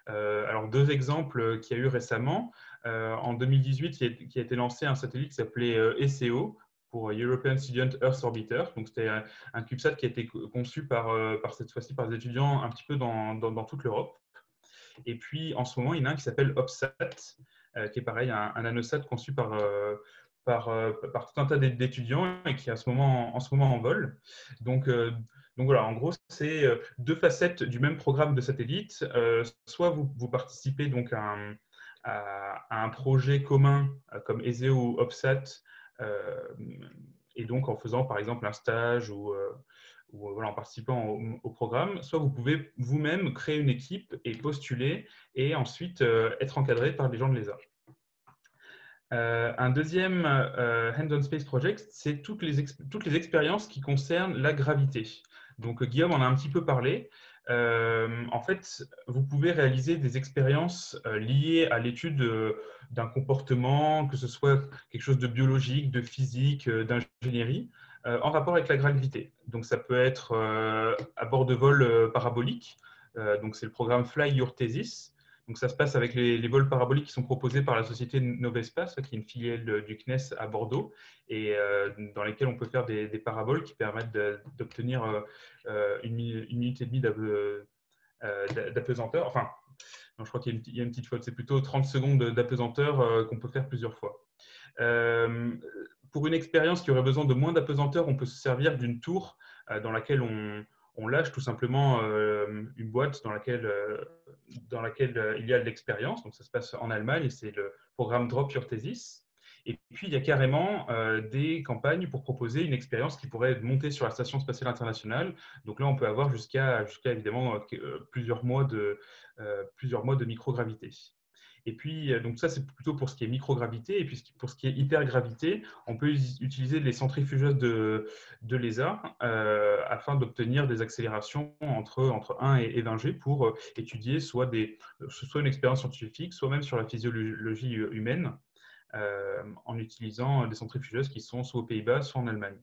Speaker 2: Alors, 2 exemples qu'il y a eu récemment. En 2018, qui a été lancé un satellite qui s'appelait ECO, pour European Student Earth Orbiter. Donc, c'était un CubeSat qui a été conçu par cette fois-ci par des étudiants un petit peu dans toute l'Europe. Et puis, en ce moment, il y en a un qui s'appelle OPSAT, qui est pareil, un nanosat conçu par tout un tas d'étudiants et qui est en ce moment en vol. Donc voilà, en gros, c'est 2 facettes du même programme de satellite. Soit vous participez donc à un projet commun comme ESEO ou OPSAT, et donc en faisant par exemple un stage ou voilà, en participant au programme, soit vous pouvez vous-même créer une équipe et postuler et ensuite être encadré par des gens de l'ESA. Un deuxième Hands-on Space Project, c'est toutes les expériences qui concernent la gravité. Donc, Guillaume en a un petit peu parlé. En fait, vous pouvez réaliser des expériences liées à l'étude d'un comportement, que ce soit quelque chose de biologique, de physique, d'ingénierie, en rapport avec la gravité. Donc, ça peut être à bord de vols paraboliques. Donc, c'est le programme Fly Your Thesis. Donc, ça se passe avec les vols paraboliques qui sont proposés par la société Novespace, qui est une filiale du CNES à Bordeaux, et dans lesquels on peut faire des paraboles qui permettent d'obtenir une minute et demie d'apesanteur. Enfin, non, je crois qu'il y a une petite faute. C'est plutôt 30 secondes d'apesanteur qu'on peut faire plusieurs fois. Pour une expérience qui aurait besoin de moins d'apesanteur, on peut se servir d'une tour dans laquelle on lâche tout simplement une boîte dans laquelle il y a de l'expérience. Donc, ça se passe en Allemagne et c'est le programme Drop Your Thesis. Et puis, il y a carrément des campagnes pour proposer une expérience qui pourrait monter sur la Station spatiale internationale. Donc là, on peut avoir jusqu'à évidemment plusieurs mois de microgravité. Et puis, donc ça, c'est plutôt pour ce qui est microgravité. Et puis, pour ce qui est hypergravité, on peut utiliser les centrifugeuses de l'ESA afin d'obtenir des accélérations entre 1 et 20 G pour étudier soit une expérience scientifique, soit même sur la physiologie humaine, en utilisant des centrifugeuses qui sont soit aux Pays-Bas, soit en Allemagne.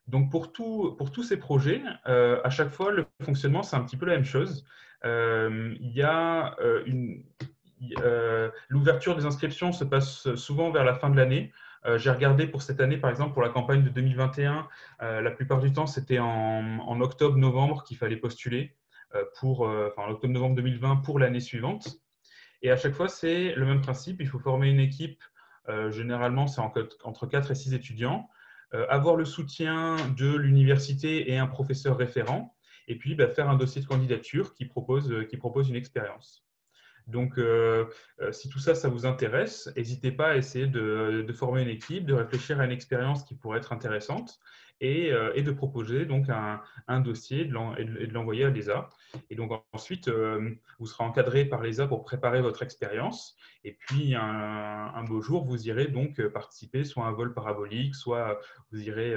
Speaker 2: Donc, pour tous ces projets, à chaque fois, le fonctionnement, c'est un petit peu la même chose. Il y a l'ouverture des inscriptions se passe souvent vers la fin de l'année. J'ai regardé pour cette année, par exemple, pour la campagne de 2021, la plupart du temps, c'était en octobre-novembre qu'il fallait postuler, en octobre-novembre 2020 pour l'année suivante. Et à chaque fois, c'est le même principe. Il faut former une équipe. Généralement, c'est entre 4 et 6 étudiants. Avoir le soutien de l'université et un professeur référent. Et puis, faire un dossier de candidature qui propose une expérience. Donc, si tout ça, ça vous intéresse, n'hésitez pas à essayer de former une équipe, de réfléchir à une expérience qui pourrait être intéressante et de proposer donc un dossier et de l'envoyer à l'ESA. Et donc ensuite, vous serez encadré par l'ESA pour préparer votre expérience. Et puis, un beau jour, vous irez donc participer soit à un vol parabolique, soit vous irez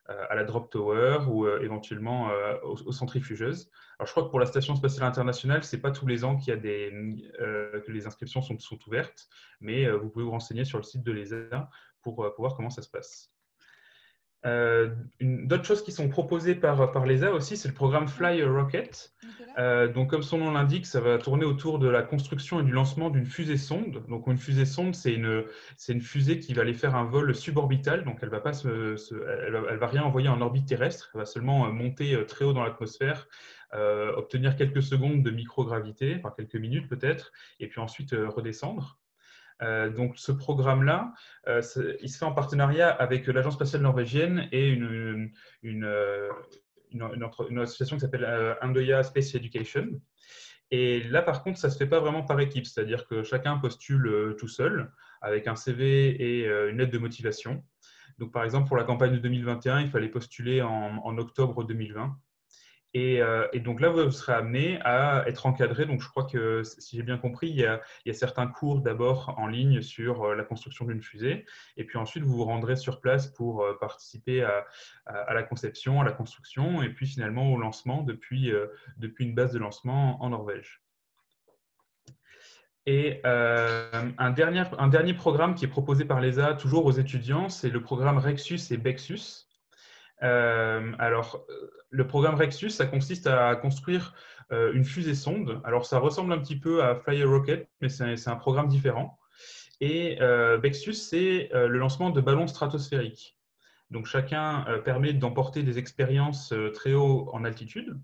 Speaker 2: à la Drop Tower ou éventuellement aux centrifugeuses. Alors, je crois que pour la Station spatiale internationale, ce n'est pas tous les ans qu'il y a que les inscriptions sont ouvertes, mais vous pouvez vous renseigner sur le site de l'ESA pour voir comment ça se passe. D'autres choses qui sont proposées par l'ESA aussi, c'est le programme Fly a Rocket. Donc, comme son nom l'indique, ça va tourner autour de la construction et du lancement d'une fusée-sonde. Donc, une fusée-sonde, c'est une fusée qui va aller faire un vol suborbital. Donc, elle ne va rien envoyer en orbite terrestre. Elle va seulement monter très haut dans l'atmosphère, obtenir quelques secondes de microgravité, enfin quelques minutes peut-être, et puis ensuite redescendre. Donc, ce programme-là, il se fait en partenariat avec l'Agence spatiale norvégienne et une association qui s'appelle Andøya Space Education. Et là, par contre, ça ne se fait pas vraiment par équipe, c'est-à-dire que chacun postule tout seul avec un CV et une lettre de motivation. Donc, par exemple, pour la campagne de 2021, il fallait postuler en octobre 2020. Et donc là, vous serez amené à être encadré. Donc, je crois que, si j'ai bien compris, il y a certains cours d'abord en ligne sur la construction d'une fusée. Et puis ensuite, vous vous rendrez sur place pour participer à la conception, à la construction, et puis finalement au lancement depuis une base de lancement en Norvège. Et un dernier programme qui est proposé par l'ESA, toujours aux étudiants, c'est le programme Rexus et Bexus. Alors, le programme Rexus, ça consiste à construire une fusée-sonde. Alors, ça ressemble un petit peu à Fly a Rocket, mais c'est un programme différent. Et Bexus, c'est le lancement de ballons stratosphériques. Donc, chacun permet d'emporter des expériences très haut en altitude.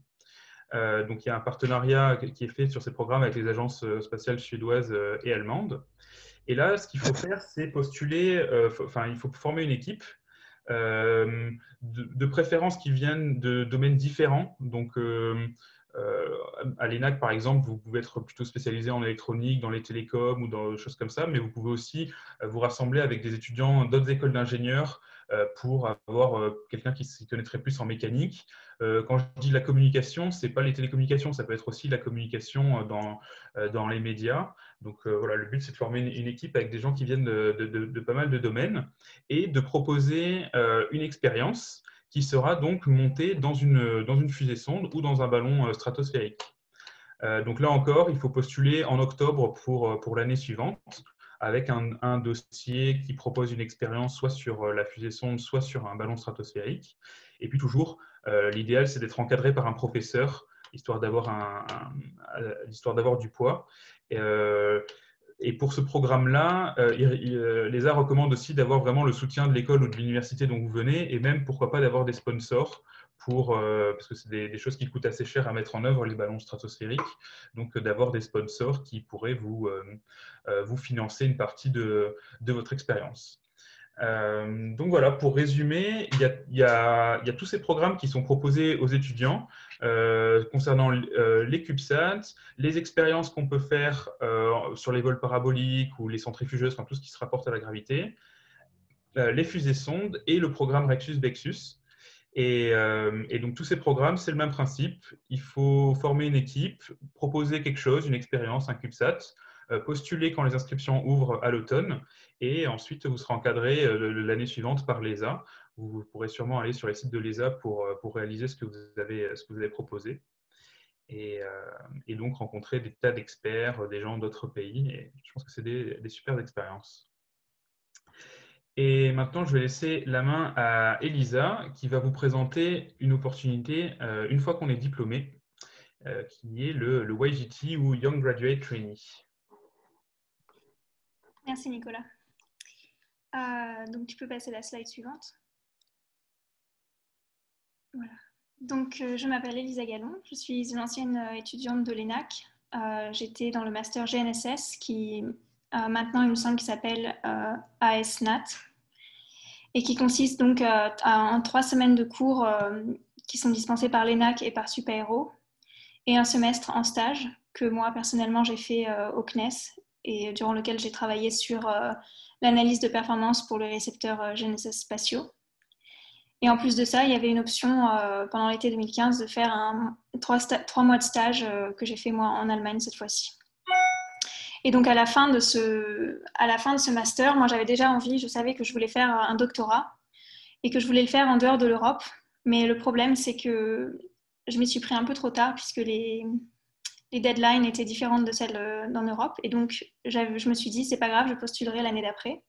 Speaker 2: Donc, il y a un partenariat qui est fait sur ces programmes avec les agences spatiales suédoises et allemandes. Et là, ce qu'il faut faire, c'est postuler, il faut former une équipe de préférence qui viennent de domaines différents. Donc, à l'ENAC, par exemple, vous pouvez être plutôt spécialisé en électronique, dans les télécoms ou dans des choses comme ça, mais vous pouvez aussi vous rassembler avec des étudiants d'autres écoles d'ingénieurs pour avoir quelqu'un qui s'y connaîtrait plus en mécanique. Quand je dis la communication, ce n'est pas les télécommunications, ça peut être aussi la communication dans les médias. Donc voilà, le but, c'est de former une équipe avec des gens qui viennent de pas mal de domaines et de proposer une expérience qui sera donc monté dans une fusée-sonde ou dans un ballon stratosphérique. Donc là encore, il faut postuler en octobre pour l'année suivante, avec un dossier qui propose une expérience soit sur la fusée-sonde, soit sur un ballon stratosphérique. Et puis toujours, l'idéal, c'est d'être encadré par un professeur, histoire d'avoir du poids. Et pour ce programme-là, l'ESA recommande aussi d'avoir vraiment le soutien de l'école ou de l'université dont vous venez, et même, pourquoi pas, d'avoir des sponsors, parce que c'est des choses qui coûtent assez cher à mettre en œuvre, les ballons stratosphériques, donc d'avoir des sponsors qui pourraient vous financer une partie de votre expérience. Donc voilà, pour résumer, il y a tous ces programmes qui sont proposés aux étudiants concernant les CubeSats, les expériences qu'on peut faire sur les vols paraboliques ou les centrifugeuses, enfin tout ce qui se rapporte à la gravité, les fusées-sondes et le programme Rexus-Bexus. Et donc tous ces programmes, c'est le même principe. Il faut former une équipe, proposer quelque chose, une expérience, un CubeSat, postuler quand les inscriptions ouvrent à l'automne, et ensuite vous serez encadré l'année suivante par l'ESA. Vous pourrez sûrement aller sur les sites de l'ESA pour réaliser ce que vous avez proposé. Et donc rencontrer des tas d'experts, des gens d'autres pays. Et je pense que c'est des super expériences. Et maintenant, je vais laisser la main à Elisa, qui va vous présenter une opportunité une fois qu'on est diplômé, qui est le YGT ou Young Graduate Trainee.
Speaker 5: Merci Nicolas. Donc tu peux passer la slide suivante. Voilà. Donc je m'appelle Elisa Gallon, je suis une ancienne étudiante de l'ENAC. J'étais dans le master GNSS qui maintenant il me semble qu'il s'appelle ASNAT et qui consiste donc en 3 semaines de cours qui sont dispensés par l'ENAC et par SuperHero et un semestre en stage que moi personnellement j'ai fait au CNES et durant lequel j'ai travaillé sur l'analyse de performance pour les récepteurs GNSS spatiaux. Et en plus de ça, il y avait une option pendant l'été 2015 de faire 3 mois de stage que j'ai fait moi en Allemagne cette fois-ci. Et donc à la fin de ce master, moi j'avais déjà envie, je savais que je voulais faire un doctorat et que je voulais le faire en dehors de l'Europe. Mais le problème, c'est que je m'y suis pris un peu trop tard puisque les deadlines étaient différentes de celles en Europe. Et donc je me suis dit, c'est pas grave, je postulerai l'année d'après.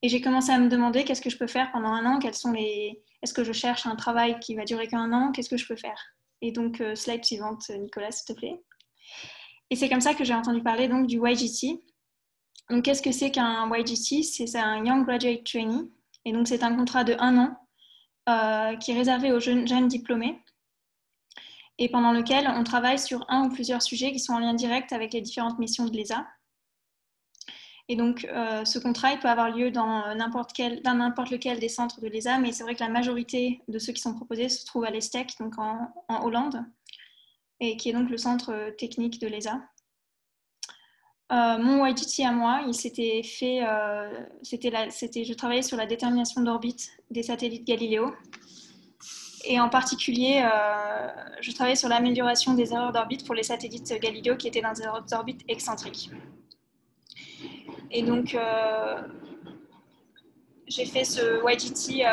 Speaker 5: Et j'ai commencé à me demander qu'est-ce que je peux faire pendant un an, est-ce que je cherche un travail qui va durer qu'un an, qu'est-ce que je peux faire? Et donc, slide suivante, Nicolas, s'il te plaît. Et c'est comme ça que j'ai entendu parler donc, du YGT. Donc, qu'est-ce que c'est qu'un YGT? C'est un Young Graduate Trainee. Et donc, c'est un contrat de 1 an qui est réservé aux jeunes diplômés et pendant lequel on travaille sur un ou plusieurs sujets qui sont en lien direct avec les différentes missions de l'ESA. Et donc, ce contrat, il peut avoir lieu dans n'importe lequel des centres de l'ESA, mais c'est vrai que la majorité de ceux qui sont proposés se trouvent à l'ESTEC, donc en Hollande, et qui est donc le centre technique de l'ESA. Mon YGT à moi, il s'était fait, je travaillais sur la détermination d'orbite des satellites Galileo. Et en particulier, je travaillais sur l'amélioration des erreurs d'orbite pour les satellites Galileo qui étaient dans des orbites excentriques. Et donc, j'ai fait ce YGT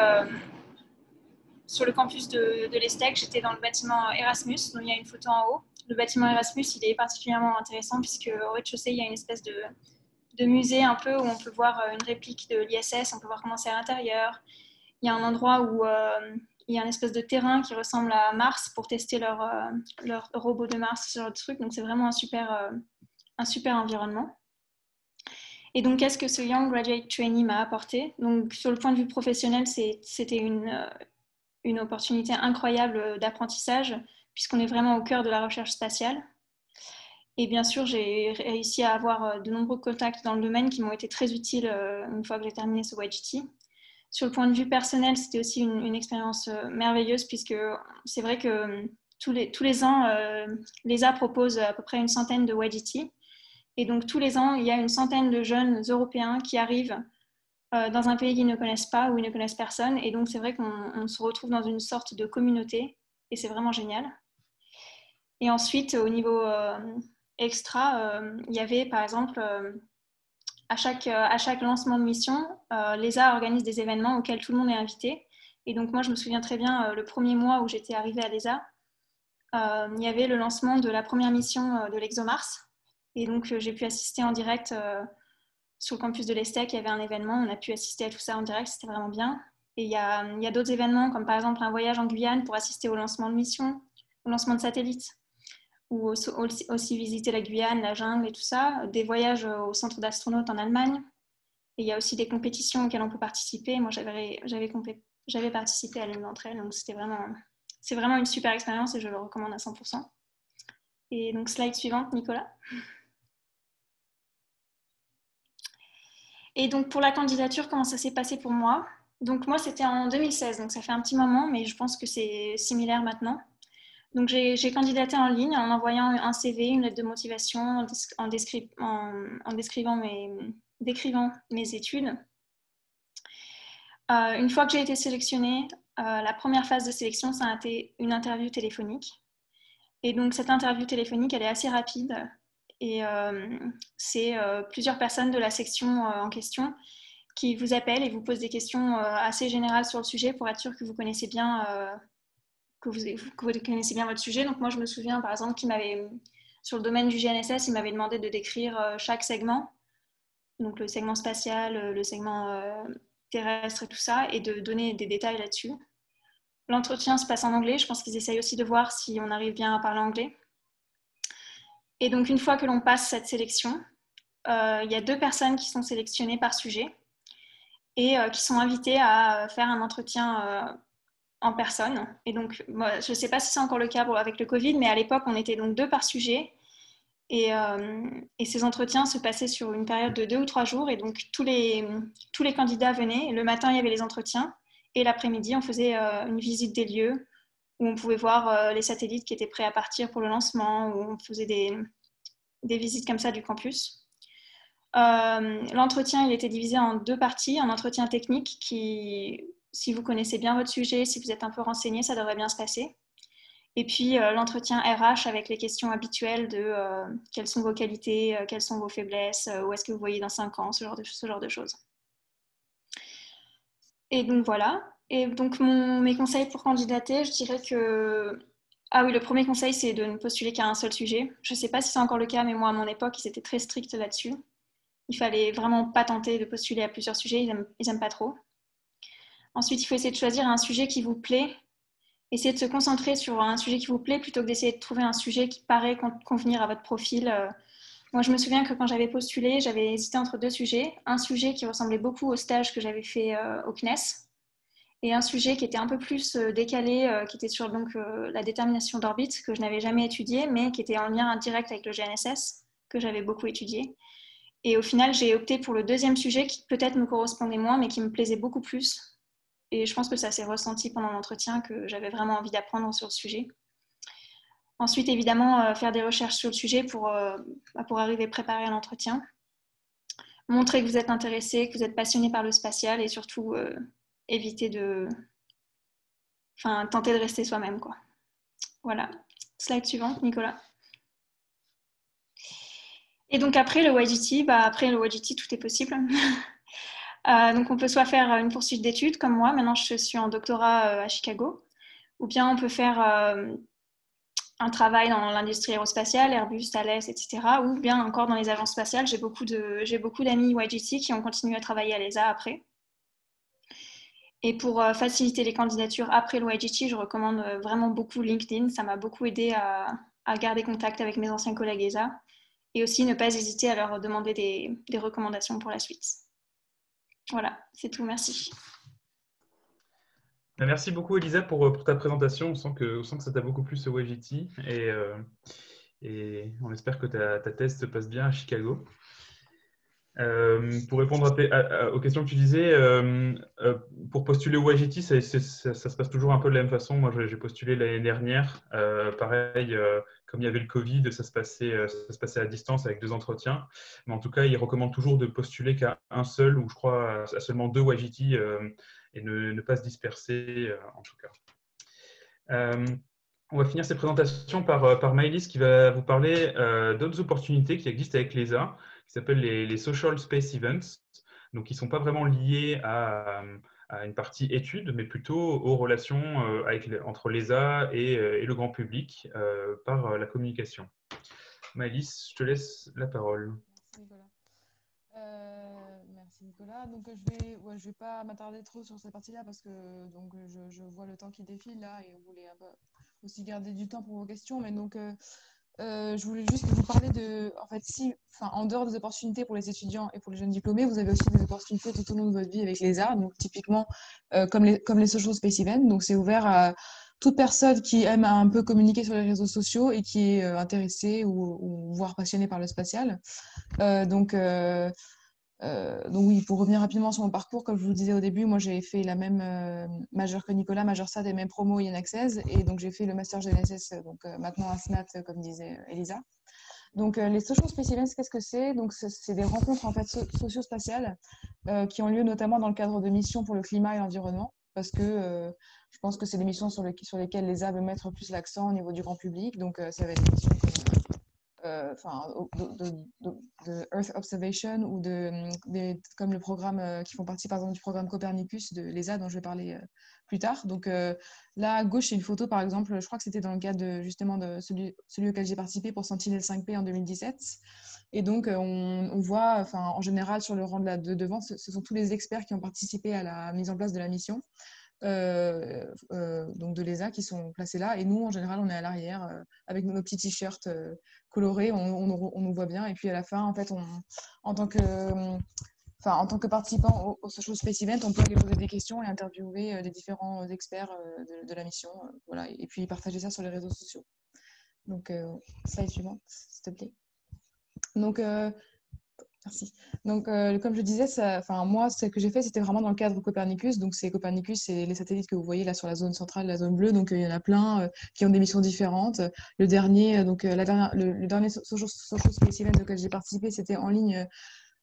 Speaker 5: sur le campus de l'ESTEC. J'étais dans le bâtiment Erasmus, dont il y a une photo en haut. Le bâtiment Erasmus, il est particulièrement intéressant puisque au rez-de-chaussée, il y a une espèce de musée un peu où on peut voir une réplique de l'ISS, on peut voir comment c'est à l'intérieur. Il y a un endroit où il y a une espèce de terrain qui ressemble à Mars pour tester leur robot de Mars, ce genre de truc. Donc, c'est vraiment un super environnement. Et donc, qu'est-ce que ce Young Graduate Trainee m'a apporté? Donc, sur le point de vue professionnel, c'était une opportunité incroyable d'apprentissage, puisqu'on est vraiment au cœur de la recherche spatiale. Et bien sûr, j'ai réussi à avoir de nombreux contacts dans le domaine qui m'ont été très utiles une fois que j'ai terminé ce YGT. Sur le point de vue personnel, c'était aussi une expérience merveilleuse, puisque c'est vrai que tous les ans, l'ESA propose à peu près une centaine de YGT. Et donc, tous les ans, il y a une centaine de jeunes Européens qui arrivent dans un pays qu'ils ne connaissent pas, où ils ne connaissent personne. Et donc, c'est vrai qu'on se retrouve dans une sorte de communauté. Et c'est vraiment génial. Et ensuite, au niveau extra, il y avait, par exemple, à chaque lancement de mission, l'ESA organise des événements auxquels tout le monde est invité. Et donc moi, je me souviens très bien, le premier mois où j'étais arrivée à l'ESA, il y avait le lancement de la première mission de l'ExoMars. Et donc j'ai pu assister en direct sur le campus de l'ESTEC, il y avait un événement, on a pu assister à tout ça en direct, c'était vraiment bien. Et il y a d'autres événements, comme par exemple un voyage en Guyane pour assister au lancement de mission, au lancement de satellites, ou aussi visiter la Guyane, la jungle et tout ça, des voyages au centre d'astronautes en Allemagne. Et il y a aussi des compétitions auxquelles on peut participer. Moi, j'avais participé à l'une d'entre elles, donc c'est vraiment une super expérience et je le recommande à 100%. Et donc, slide suivante, Nicolas. Et donc, pour la candidature, comment ça s'est passé pour moi? Donc, moi, c'était en 2016, donc ça fait un petit moment, mais je pense que c'est similaire maintenant. Donc, j'ai candidaté en ligne en envoyant un CV, une lettre de motivation, en décrivant mes études. Une fois que j'ai été sélectionnée, la première phase de sélection, ça a été une interview téléphonique. Et donc, cette interview téléphonique, elle est assez rapide. Et c'est plusieurs personnes de la section en question qui vous appellent et vous posent des questions assez générales sur le sujet pour être sûr que vous connaissez bien, que vous connaissez bien votre sujet. Donc, moi, je me souviens, par exemple, sur le domaine du GNSS, il m'avait demandé de décrire chaque segment, donc le segment spatial, le segment terrestre et tout ça, et de donner des détails là-dessus. L'entretien se passe en anglais. Je pense qu'ils essayent aussi de voir si on arrive bien à parler anglais. Et donc, une fois que l'on passe cette sélection, il y a 2 personnes qui sont sélectionnées par sujet et qui sont invitées à faire un entretien en personne. Et donc, moi, je ne sais pas si c'est encore le cas avec le Covid, mais à l'époque, on était donc 2 par sujet. Et ces entretiens se passaient sur une période de 2 ou 3 jours. Et donc, tous les candidats venaient. Le matin, il y avait les entretiens. Et l'après-midi, on faisait une visite des lieux où on pouvait voir les satellites qui étaient prêts à partir pour le lancement, où on faisait des visites comme ça du campus. L'entretien, il était divisé en 2 parties. Un entretien technique qui, si vous connaissez bien votre sujet, si vous êtes un peu renseigné, ça devrait bien se passer. Et puis l'entretien RH avec les questions habituelles de quelles sont vos qualités, quelles sont vos faiblesses, où est-ce que vous voyez dans 5 ans, ce genre de choses. Et donc voilà. Et donc mes conseils pour candidater, je dirais que... Ah oui, le premier conseil, c'est de ne postuler qu'à un seul sujet. Je ne sais pas si c'est encore le cas, mais moi, à mon époque, ils étaient très stricts là-dessus. Il fallait vraiment pas tenter de postuler à plusieurs sujets, ils aiment pas trop. Ensuite, il faut essayer de choisir un sujet qui vous plaît. Essayez de se concentrer sur un sujet qui vous plaît plutôt que d'essayer de trouver un sujet qui paraît convenir à votre profil. Moi, je me souviens que quand j'avais postulé, j'avais hésité entre 2 sujets. Un sujet qui ressemblait beaucoup au stage que j'avais fait au CNES et un sujet qui était un peu plus décalé, qui était sur la détermination d'orbite, que je n'avais jamais étudié, mais qui était en lien direct avec le GNSS, que j'avais beaucoup étudié. Et au final, j'ai opté pour le 2e sujet qui peut-être me correspondait moins, mais qui me plaisait beaucoup plus. Et je pense que ça s'est ressenti pendant l'entretien, que j'avais vraiment envie d'apprendre sur le sujet. Ensuite, évidemment, faire des recherches sur le sujet pour arriver préparé à l'entretien. Montrer que vous êtes intéressé, que vous êtes passionné par le spatial et surtout éviter tenter de rester soi-même, quoi. Voilà. Slide suivante, Nicolas. Et donc après le YGT, tout est possible. Donc on peut soit faire une poursuite d'études comme moi, maintenant je suis en doctorat à Chicago, ou bien on peut faire un travail dans l'industrie aérospatiale, Airbus, Thales, etc., ou bien encore dans les agences spatiales. J'ai beaucoup d'amis YGT qui ont continué à travailler à l'ESA après. Et pour faciliter les candidatures après le YGT, je recommande vraiment beaucoup LinkedIn. Ça m'a beaucoup aidé à garder contact avec mes anciens collègues ESA et aussi ne pas hésiter à leur demander des recommandations pour la suite. Voilà, c'est tout. Merci.
Speaker 2: Merci beaucoup, Elisa, pour ta présentation. On sent que ça t'a beaucoup plu, ce YGT. Et on espère que ta thèse se passe bien à Chicago. Pour répondre aux questions que tu disais, pour postuler au YGT, ça se passe toujours un peu de la même façon. Moi, j'ai postulé l'année dernière. Pareil, comme il y avait le Covid, ça se passait à distance avec 2 entretiens. Mais en tout cas, ils recommandent toujours de postuler qu'à un seul, ou je crois à seulement 2 YGT, et ne pas se disperser, en tout cas. On va finir cette présentation par Maëlys qui va vous parler d'autres opportunités qui existent avec l'ESA, qui s'appellent les Social Space Events, donc qui ne sont pas vraiment liés à à une partie études, mais plutôt aux relations entre l'ESA et le grand public par la communication. Maëlys, je te laisse la parole.
Speaker 1: Merci Nicolas. Merci Nicolas. Donc je vais pas m'attarder trop sur cette partie-là parce que donc je vois le temps qui défile là et on voulait un peu aussi garder du temps pour vos questions. Mais donc je voulais juste vous parler de, en fait, en dehors des opportunités pour les étudiants et pour les jeunes diplômés, vous avez aussi des opportunités tout au long de votre vie avec les arts. Donc typiquement comme les social space events. Donc c'est ouvert à toute personne qui aime un peu communiquer sur les réseaux sociaux et qui est intéressée ou voire passionnée par le spatial. Donc oui, pour revenir rapidement sur mon parcours, comme je vous le disais au début, moi j'ai fait la même majeure que Nicolas, majeure SAT et même promo INAXES, et donc j'ai fait le master GNSS, donc maintenant à SNAT, comme disait Elisa. Donc les social space events, qu'est-ce que c'est? Donc c'est des rencontres en fait socio-spatiales qui ont lieu notamment dans le cadre de missions pour le climat et l'environnement, parce que je pense que c'est des missions sur lesquelles l'ESA veut mettre plus l'accent au niveau du grand public. Donc ça va être des missions de Earth Observation ou comme le programme qui font partie par exemple du programme Copernicus de l'ESA dont je vais parler plus tard. Donc là à gauche c'est une photo par exemple, je crois que c'était dans le cadre justement de celui auquel j'ai participé pour Sentinel 5P en 2017. Et donc on voit en général sur le rang de devant, ce sont tous les experts qui ont participé à la mise en place de la mission. Donc de l'ESA qui sont placés là, et nous en général on est à l'arrière avec nos petits t-shirts colorés, on nous voit bien, et puis à la fin en fait en tant que participant au Social Space Event, on peut aller poser des questions et interviewer les différents experts de la mission, voilà, et puis partager ça sur les réseaux sociaux. Donc slide suivante s'il te plaît. Donc merci. Donc, comme je disais, moi, ce que j'ai fait, c'était vraiment dans le cadre Copernicus. Donc, Copernicus, c'est les satellites que vous voyez là sur la zone centrale, la zone bleue. Donc, il y en a plein qui ont des missions différentes. Le dernier, le dernier Social Space Event auquel j'ai participé, c'était en ligne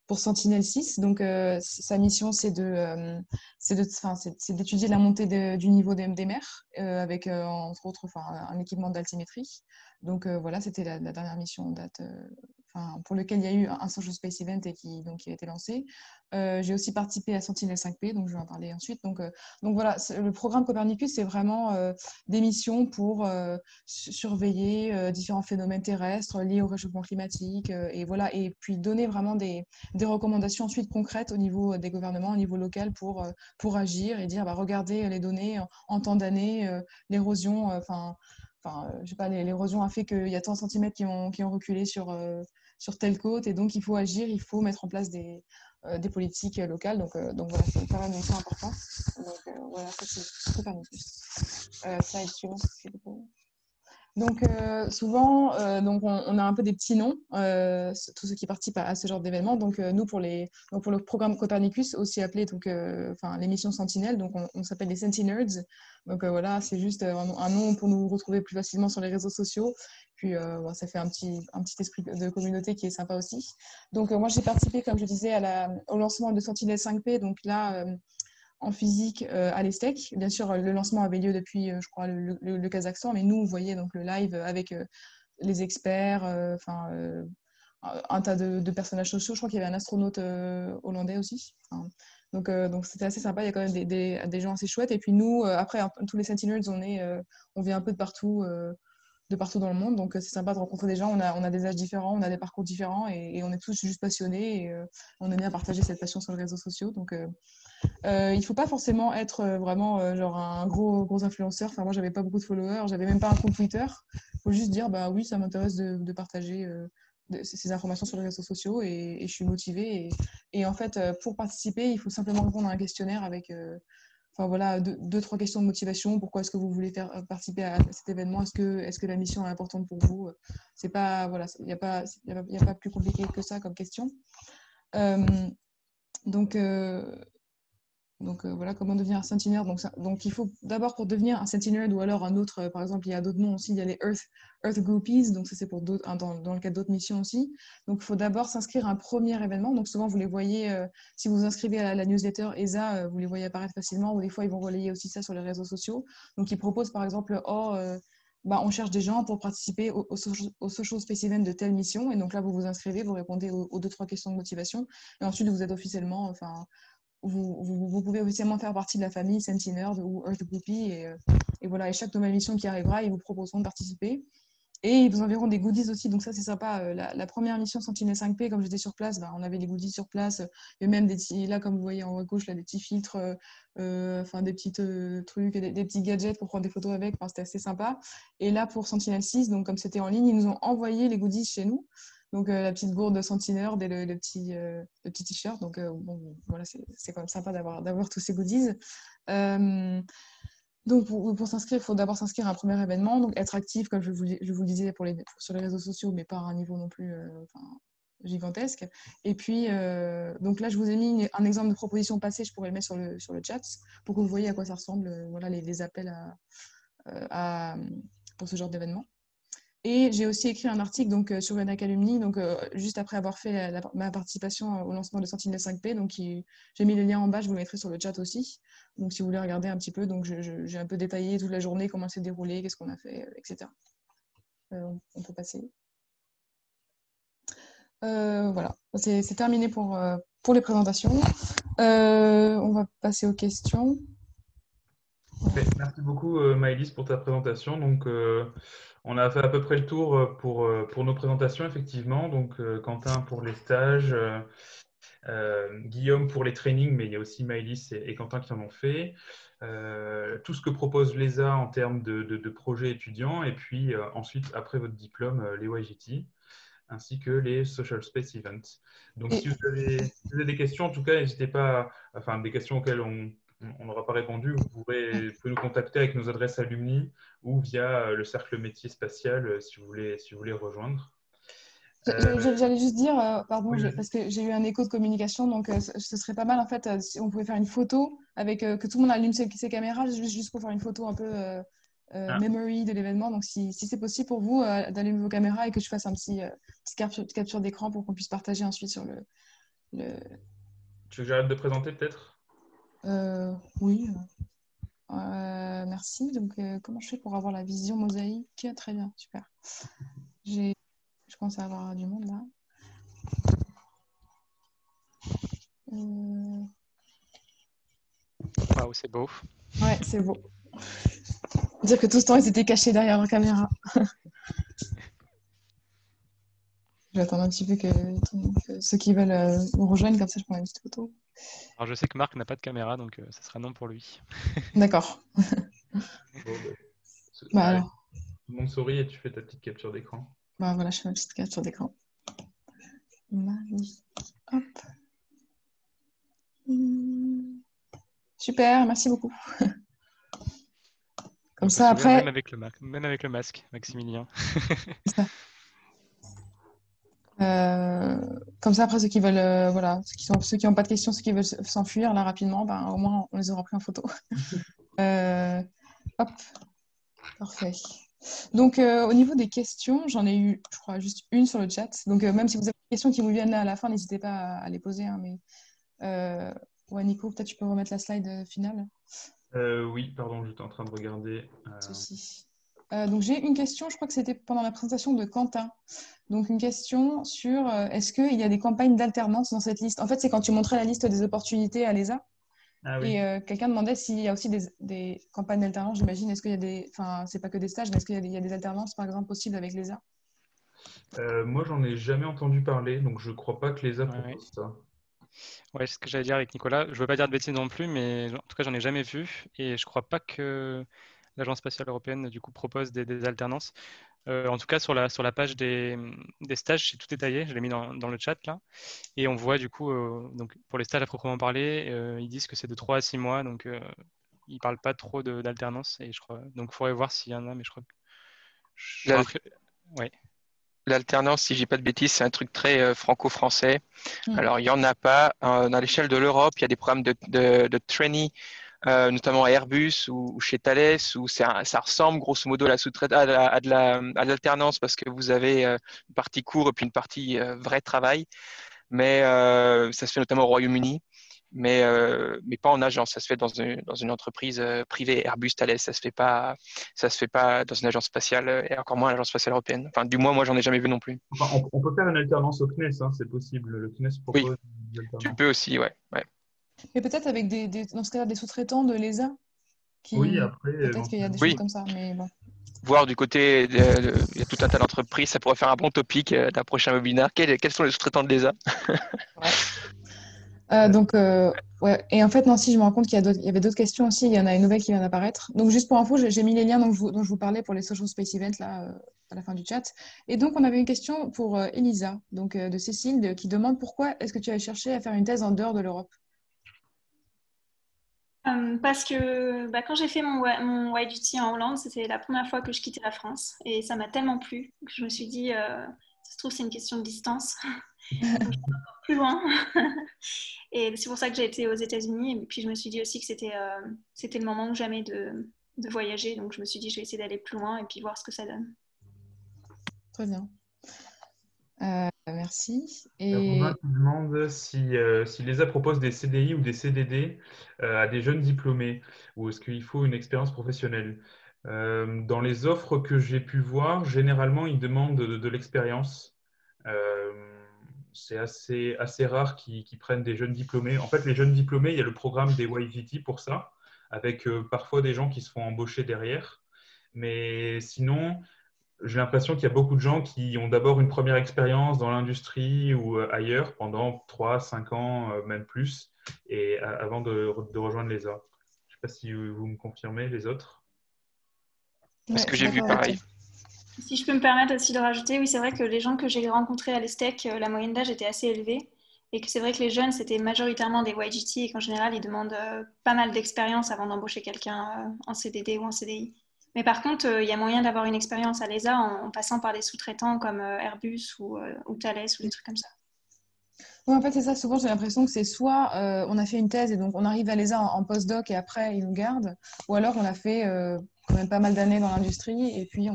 Speaker 1: pour Sentinel 6. Donc, sa mission, c'est d'étudier la montée du niveau des mers avec, entre autres, un équipement d'altimétrie. Donc, voilà, c'était la dernière mission en date. Pour lequel il y a eu un Social Space Event et qui a été lancé. J'ai aussi participé à Sentinel 5P, donc je vais en parler ensuite. Donc voilà, le programme Copernicus, c'est vraiment des missions pour surveiller différents phénomènes terrestres liés au réchauffement climatique, et voilà, et puis donner vraiment des recommandations ensuite concrètes au niveau des gouvernements, au niveau local pour agir et dire regardez les données en temps d'année, l'érosion, je sais pas, l'érosion a fait qu'il y a tant de centimètres qui ont reculé sur telle côte, et donc il faut agir, il faut mettre en place des politiques locales. Donc voilà, c'est quand même une mission importante. Donc voilà, ça c'est Copernicus. Slide suivante, s'il vous plaît. Donc souvent, on a un peu des petits noms, tous ceux qui participent à ce genre d'événements. Donc nous, pour le programme Copernicus, aussi appelé l'émission Sentinelle, donc on s'appelle les Sentinerds. Donc voilà, c'est juste un nom pour nous retrouver plus facilement sur les réseaux sociaux. Puis ça fait un petit esprit de communauté qui est sympa aussi. Donc moi, j'ai participé, comme je disais, au lancement de Sentinel 5P. Donc là, en physique à l'ESTEC. Bien sûr, le lancement avait lieu depuis, je crois, le Kazakhstan, mais nous, on voyait donc le live avec les experts, un tas de personnages sociaux. Je crois qu'il y avait un astronaute hollandais aussi. Donc c'était assez sympa. Il y a quand même des gens assez chouettes. Et puis nous, après, tous les Sentinels, on vient un peu de partout dans le monde. Donc c'est sympa de rencontrer des gens. On a des âges différents, on a des parcours différents, et on est tous juste passionnés. Et on aime bien partager cette passion sur les réseaux sociaux. Donc il ne faut pas forcément être vraiment genre un gros influenceur. Moi, j'avais pas beaucoup de followers, j'avais même pas un compte Twitter. Il faut juste dire, oui, ça m'intéresse de partager ces informations sur les réseaux sociaux, et je suis motivée. Et en fait, pour participer, il faut simplement répondre à un questionnaire avec voilà, deux, trois questions de motivation. Pourquoi est-ce que vous voulez participer à cet événement? Est-ce que la mission est importante pour vous? C'est pas, voilà, il n'y a pas plus compliqué que ça comme question. Donc voilà, comment devenir un Sentinel. Donc il faut d'abord, pour devenir un Sentinel, ou alors un autre, par exemple, il y a d'autres noms aussi, il y a les Earth Groupies, donc ça c'est pour d'autres, dans le cadre d'autres missions aussi. Donc il faut d'abord s'inscrire à un premier événement. Donc souvent vous les voyez, si vous vous inscrivez à la newsletter ESA, vous les voyez apparaître facilement, ou des fois ils vont relayer aussi ça sur les réseaux sociaux. Donc ils proposent par exemple, on cherche des gens pour participer au Social Space Event de telle mission, et donc là vous vous inscrivez, vous répondez aux 2-3 questions de motivation, et ensuite vous êtes officiellement, vous pouvez officiellement faire partie de la famille Sentinerd ou Earth Groupie. Et voilà, et chaque nouvelle mission qui arrivera, ils vous proposeront de participer. Et ils vous enverront des goodies aussi, donc ça c'est sympa. La première mission Sentinel 5P, comme j'étais sur place, on avait les goodies sur place. Et même des petits, là comme vous voyez en haut à gauche, là, des petits filtres, enfin des petits trucs, des petits gadgets pour prendre des photos avec. Enfin, c'était assez sympa. Et là pour Sentinel 6, donc comme c'était en ligne, ils nous ont envoyé les goodies chez nous. Donc la petite gourde de Sentinel et le petit t-shirt. Donc bon, voilà, c'est quand même sympa d'avoir tous ces goodies. Donc, pour s'inscrire, il faut d'abord s'inscrire à un premier événement, donc être actif, comme je vous le disais, sur les réseaux sociaux, mais pas à un niveau non plus gigantesque. Et puis, donc là, je vous ai mis un exemple de proposition passée, je pourrais le mettre sur le chat, pour que vous voyez à quoi ça ressemble, voilà, les appels pour ce genre d'événement. Et j'ai aussi écrit un article donc, sur l'ENAC Alumni, donc, juste après avoir fait ma participation au lancement de Sentinel 5P. Donc, j'ai mis le lien en bas, je vous le mettrai sur le chat aussi. Donc, si vous voulez regarder un petit peu, donc j'ai un peu détaillé toute la journée, comment s'est déroulé, qu'est-ce qu'on a fait, etc. On peut passer. Voilà, c'est terminé pour les présentations. On va passer aux questions.
Speaker 2: Merci beaucoup, Maëlys, pour ta présentation. Donc, on a fait à peu près le tour pour nos présentations, effectivement. Donc, Quentin pour les stages, Guillaume pour les trainings, mais il y a aussi Maëlys et Quentin qui en ont fait. Tout ce que propose l'ESA en termes de projets étudiants, et puis ensuite, après votre diplôme, les YGT, ainsi que les Social Space Events. Donc, si vous avez des questions, en tout cas, n'hésitez pas, enfin, des questions auxquelles on n'aura pas répondu, vous pouvez nous contacter avec nos adresses alumni ou via le cercle métier spatial si vous voulez rejoindre.
Speaker 1: J'allais juste dire, pardon,
Speaker 2: Oui,
Speaker 1: parce que j'ai eu un écho de communication, donc ce serait pas mal en fait si on pouvait faire une photo avec que tout le monde allume ses caméras, juste pour faire une photo un peu memory de l'événement. Donc si c'est possible pour vous d'allumer vos caméras et que je fasse un petit capture d'écran pour qu'on puisse partager ensuite sur le...
Speaker 2: Tu veux que j'arrête de présenter peut-être?
Speaker 1: Oui. Merci. Donc comment je fais pour avoir la vision mosaïque? Très bien, super. Je commence à avoir du monde là.
Speaker 4: Waouh, c'est beau.
Speaker 1: Ouais, c'est beau. Dire que tout ce temps, ils étaient cachés derrière leur caméra. Je vais attendre un petit peu que ceux qui veulent nous rejoignent, comme ça je prends une petite photo.
Speaker 4: Alors, je sais que Marc n'a pas de caméra, donc ça sera non pour lui.
Speaker 1: D'accord.
Speaker 2: Bon,
Speaker 1: Alors.
Speaker 2: Tout le monde sourit et tu fais ta petite capture d'écran.
Speaker 1: Voilà, je fais ma petite capture d'écran. Hop. Super, merci beaucoup. Comme ça, après...
Speaker 4: Même avec le masque, Maximilien.
Speaker 1: Comme ça, après, ceux qui veulent, voilà, ceux qui n'ont pas de questions, ceux qui veulent s'enfuir là rapidement, au moins on les aura pris en photo. Hop, parfait. Donc, au niveau des questions, j'en ai eu, je crois, juste une sur le chat. Donc, même si vous avez des questions qui vous viennent là à la fin, n'hésitez pas à les poser. Hein, mais ouais, Nico, peut-être tu peux remettre la slide finale.
Speaker 2: Oui, pardon, j'étais en train de regarder.
Speaker 1: Donc, j'ai une question, je crois que c'était pendant la présentation de Quentin. Donc, une question sur est-ce qu'il y a des campagnes d'alternance dans cette liste? En fait, c'est quand tu montrais la liste des opportunités à l'ESA. Ah, oui. Et quelqu'un demandait s'il y a aussi des campagnes d'alternance, j'imagine. Est-ce qu'il y a des... Enfin, c'est pas que des stages, mais est-ce qu'il y a des alternances, par exemple, possibles avec l'ESA?
Speaker 2: Moi, j'en ai jamais entendu parler, donc je crois pas que l'ESA propose ça.
Speaker 4: Ouais, c'est ce que j'allais dire avec Nicolas. Je ne veux pas dire de bêtises non plus, mais en tout cas, j'en ai jamais vu. Et je ne crois pas que l'Agence spatiale européenne, du coup, propose des alternances. En tout cas, sur la page des stages, c'est tout détaillé. Je l'ai mis dans le chat, là. Et on voit, du coup, donc, pour les stages à proprement parler, ils disent que c'est de 3 à 6 mois. Donc, ils ne parlent pas trop d'alternance. Et je crois... Donc, il faudrait voir s'il y en a, mais je crois que... Ouais.
Speaker 3: L'alternance, si je dis pas de bêtises, c'est un truc très franco-français. Alors, il n'y en a pas. À l'échelle de l'Europe, il y a des programmes de trainee, notamment à Airbus ou chez Thales, où ça ressemble grosso modo à l'alternance parce que vous avez une partie cours et puis une partie vrai travail. Mais ça se fait notamment au Royaume-Uni. Mais pas en agence, ça se fait dans une entreprise privée, Airbus, Thales, ça se fait pas dans une agence spatiale et encore moins l'agence spatiale européenne. Enfin, du moins, moi, j'en ai jamais vu non plus.
Speaker 2: Enfin, on peut faire une alternance au CNES, hein, c'est possible. Le CNES propose
Speaker 3: une alternance. Tu peux aussi, ouais.
Speaker 1: Mais peut-être avec dans ce cas-là, des sous-traitants de l'ESA,
Speaker 2: Oui,
Speaker 1: qui
Speaker 2: après,
Speaker 1: peut-être qu'il y a des choses
Speaker 3: Oui,
Speaker 1: comme ça, mais bon.
Speaker 3: voir du côté, il y a tout un tas d'entreprises, ça pourrait faire un bon topic d'un prochain webinaire. Quels sont les sous-traitants de l'ESA?
Speaker 1: Ouais. Donc, ouais. Et en fait, non, si je me rends compte il y avait d'autres questions aussi. Il y en a une nouvelle qui vient d'apparaître. Donc, juste pour info, j'ai mis les liens dont je vous parlais pour les Social Space Events là, à la fin du chat. Et donc, on avait une question pour Elisa, donc de Cécile, qui demande pourquoi est-ce que tu as cherché à faire une thèse en dehors de l'Europe?
Speaker 5: Parce que quand j'ai fait mon White Duty en Hollande, c'était la première fois que je quittais la France et ça m'a tellement plu que je me suis dit, ça se trouve, c'est une question de distance. Donc, je vais encore plus loin. Et c'est pour ça que j'ai été aux États-Unis. Et puis, je me suis dit aussi que c'était le moment ou jamais de voyager. Donc, je me suis dit, je vais essayer d'aller plus loin et puis voir ce que ça donne.
Speaker 1: Très bien. Merci.
Speaker 2: Il y a Romain
Speaker 1: Et
Speaker 2: qui demande si l'ESA propose des CDI ou des CDD à des jeunes diplômés, ou est-ce qu'il faut une expérience professionnelle. Dans les offres que j'ai pu voir, généralement, ils demandent de l'expérience. Euh, c'est assez rare qu'ils prennent des jeunes diplômés. En fait, les jeunes diplômés, il y a le programme des YVT pour ça, avec parfois des gens qui se font embaucher derrière. Mais sinon, j'ai l'impression qu'il y a beaucoup de gens qui ont d'abord une première expérience dans l'industrie ou ailleurs pendant 3, 5 ans, même plus, et avant de rejoindre l'ESA. Je ne sais pas si vous me confirmez, les autres.
Speaker 3: Parce
Speaker 1: ouais, je
Speaker 3: que
Speaker 1: suis
Speaker 3: j'ai vu
Speaker 1: d'accord avec toi.
Speaker 3: pareil.
Speaker 5: Si je peux me permettre aussi de rajouter, oui, c'est vrai que les gens que j'ai rencontrés à l'ESTEC, la moyenne d'âge était assez élevée. Et que c'est vrai que les jeunes, c'était majoritairement des YGT et qu'en général, ils demandent pas mal d'expérience avant d'embaucher quelqu'un en CDD ou en CDI. Mais par contre, il y a moyen d'avoir une expérience à l'ESA en passant par des sous-traitants comme Airbus ou Thales ou des trucs comme ça.
Speaker 1: Oui, en fait, c'est ça. Souvent, j'ai l'impression que c'est soit on a fait une thèse et donc on arrive à l'ESA en postdoc et après ils nous gardent, ou alors on a fait quand même pas mal d'années dans l'industrie et puis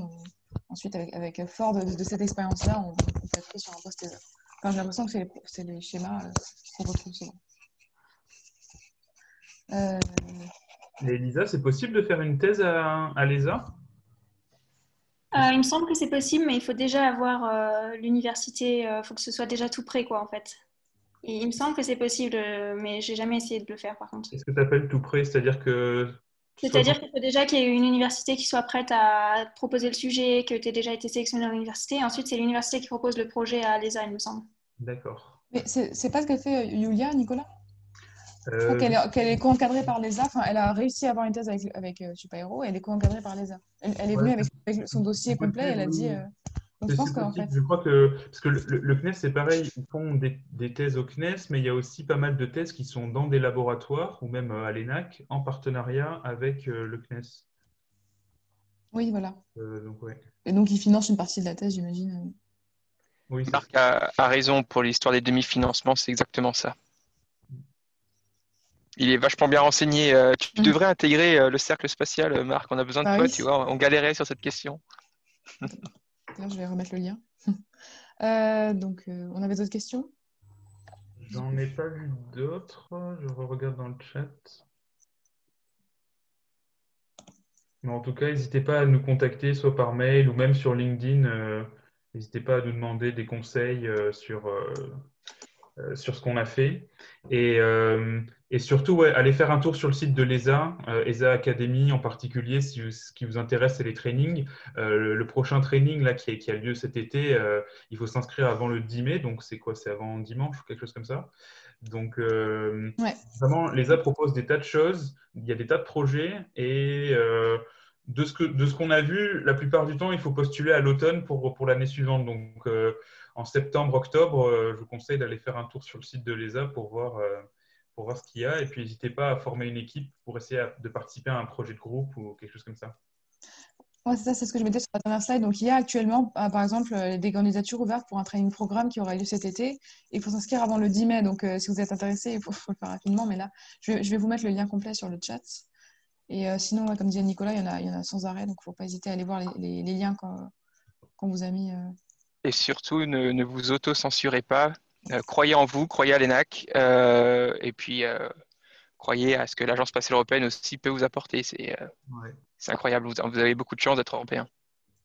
Speaker 1: ensuite, avec fort de cette expérience-là, on peut être pris sur un poste ESA. Enfin, j'ai l'impression que c'est les schémas qu'on retrouve souvent. Euh,
Speaker 2: Et Elisa, c'est possible de faire une thèse à l'ESA?
Speaker 5: Il me semble que c'est possible, mais il faut déjà avoir l'université, il faut que ce soit déjà tout prêt, quoi, en fait. Et il me semble que c'est possible, mais j'ai jamais essayé de le faire, par contre.
Speaker 2: Qu'est-ce que tu appelles tout prêt? C'est-à-dire que tu sois dans...
Speaker 5: C'est-à-dire qu'il faut déjà qu'il y ait une université qui soit prête à te proposer le sujet, que tu aies déjà été sélectionné dans l'université. Ensuite, c'est l'université qui propose le projet à l'ESA, il me semble.
Speaker 2: D'accord.
Speaker 1: mais c'est pas ce qu'a fait Yulia, Nicolas? Je crois
Speaker 2: Euh,
Speaker 1: qu'elle est co-encadrée par l'ESA. Enfin, elle a réussi à avoir une thèse avec Superhero et elle est co-encadrée par l'ESA. Elle est
Speaker 2: ouais,
Speaker 1: venue avec son dossier
Speaker 2: c'est
Speaker 1: complet et
Speaker 2: possible,
Speaker 1: elle a dit.
Speaker 2: oui.
Speaker 1: Donc, je pense
Speaker 2: C'est
Speaker 1: qu'en
Speaker 2: possible.
Speaker 1: fait.
Speaker 2: Je crois que, parce que le CNES, c'est pareil, ils font des thèses au CNES, mais il y a aussi pas mal de thèses qui sont dans des laboratoires ou même à l'ENAC en partenariat avec le CNES.
Speaker 1: Oui, voilà.
Speaker 2: Donc, ouais.
Speaker 1: Et donc, ils financent une partie de la thèse, j'imagine.
Speaker 2: Oui, c'est ça.
Speaker 3: Marc a raison pour l'histoire des demi-financements, c'est exactement ça. Il est vachement bien renseigné. Tu
Speaker 1: Mhm.
Speaker 3: devrais intégrer le cercle spatial, Marc. On a besoin de
Speaker 1: Bah
Speaker 3: toi,
Speaker 1: oui.
Speaker 3: tu vois. On galérait sur cette question.
Speaker 1: D'ailleurs, je vais remettre le lien. Donc, on avait d'autres questions?
Speaker 2: J'en ai pas vu d'autres. Je regarde dans le chat. Mais en tout cas, n'hésitez pas à nous contacter, soit par mail ou même sur LinkedIn. N'hésitez pas à nous demander des conseils sur ce qu'on a fait. Et surtout, ouais, allez faire un tour sur le site de l'ESA, ESA Academy en particulier, si ce qui vous intéresse, c'est les trainings. Le prochain training là, qui a lieu cet été, il faut s'inscrire avant le 10 mai, donc c'est quoi? C'est avant dimanche ou quelque chose comme ça. Donc,
Speaker 1: Ouais.
Speaker 2: vraiment, l'ESA propose des tas de choses, il y a des tas de projets et de ce qu'on a vu, la plupart du temps, il faut postuler à l'automne pour l'année suivante. Donc, en septembre, octobre, je vous conseille d'aller faire un tour sur le site de l'ESA pour voir ce qu'il y a. Et puis, n'hésitez pas à former une équipe pour essayer de participer à un projet de groupe ou quelque chose comme ça.
Speaker 1: Ouais, c'est ça, c'est ce que je mettais sur la dernière slide. Donc, il y a actuellement, par exemple, des candidatures ouvertes pour un training programme qui aura lieu cet été. Il faut s'inscrire avant le 10 mai. Donc, si vous êtes intéressé, faut le faire rapidement. Mais là, je vais vous mettre le lien complet sur le chat. Et sinon, ouais, comme disait Nicolas, il y en a sans arrêt. Donc, il ne faut pas hésiter à aller voir les liens qu'on vous a mis.
Speaker 3: Et surtout, ne vous auto-censurez pas. Croyez en vous, croyez à l'ENAC. Et puis, croyez à ce que l'Agence spatiale européenne aussi peut vous apporter.
Speaker 2: Ouais.
Speaker 3: C'est incroyable. Vous avez beaucoup de chance d'être européen.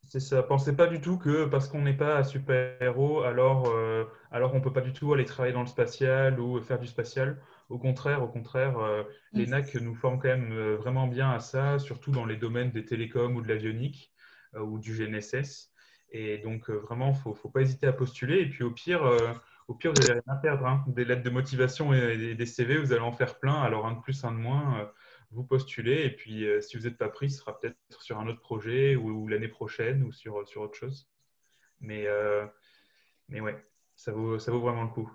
Speaker 2: C'est ça. Pensez pas du tout que parce qu'on n'est pas un super-héros, alors on peut pas du tout aller travailler dans le spatial ou faire du spatial. Au contraire, l'ENAC nous forme quand même vraiment bien à ça, surtout dans les domaines des télécoms ou de l'avionique ou du GNSS. Et donc vraiment, faut pas hésiter à postuler. Et puis au pire, vous n'allez rien perdre, hein. Des lettres de motivation et des CV, vous allez en faire plein. Alors un de plus, un de moins. Vous postulez et puis si vous n'êtes pas pris, ce sera peut-être sur un autre projet ou l'année prochaine ou sur autre chose. Mais, euh, mais ouais, ça vaut vraiment le coup.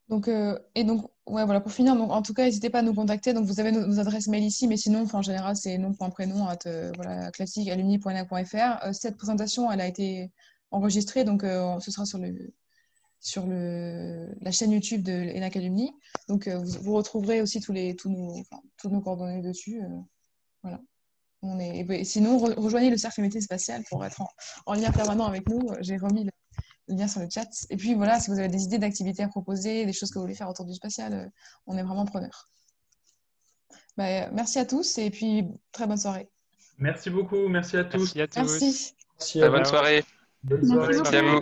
Speaker 1: Donc, ouais, voilà, pour finir, donc, en tout cas, n'hésitez pas à nous contacter. Donc, vous avez nos adresses mail ici, mais sinon, en général, c'est nom.prénom, voilà, classique, alumni.enac.fr. Cette présentation, elle a été enregistrée, donc ce sera sur la chaîne YouTube de l'ENAC Alumni. Donc, vous retrouverez aussi toutes nos coordonnées dessus. Voilà. Et sinon, rejoignez le cercle métier spatial pour être en lien permanent avec nous. J'ai remis le lien sur le chat. Et puis voilà, si vous avez des idées d'activités à proposer, des choses que vous voulez faire autour du spatial, on est vraiment preneurs. Merci à tous et puis très bonne soirée.
Speaker 2: Merci beaucoup, merci à tous.
Speaker 4: Merci à tous.
Speaker 1: Merci.
Speaker 3: Bonne soirée.
Speaker 2: Bonne soirée.
Speaker 5: Merci
Speaker 3: Merci à vous.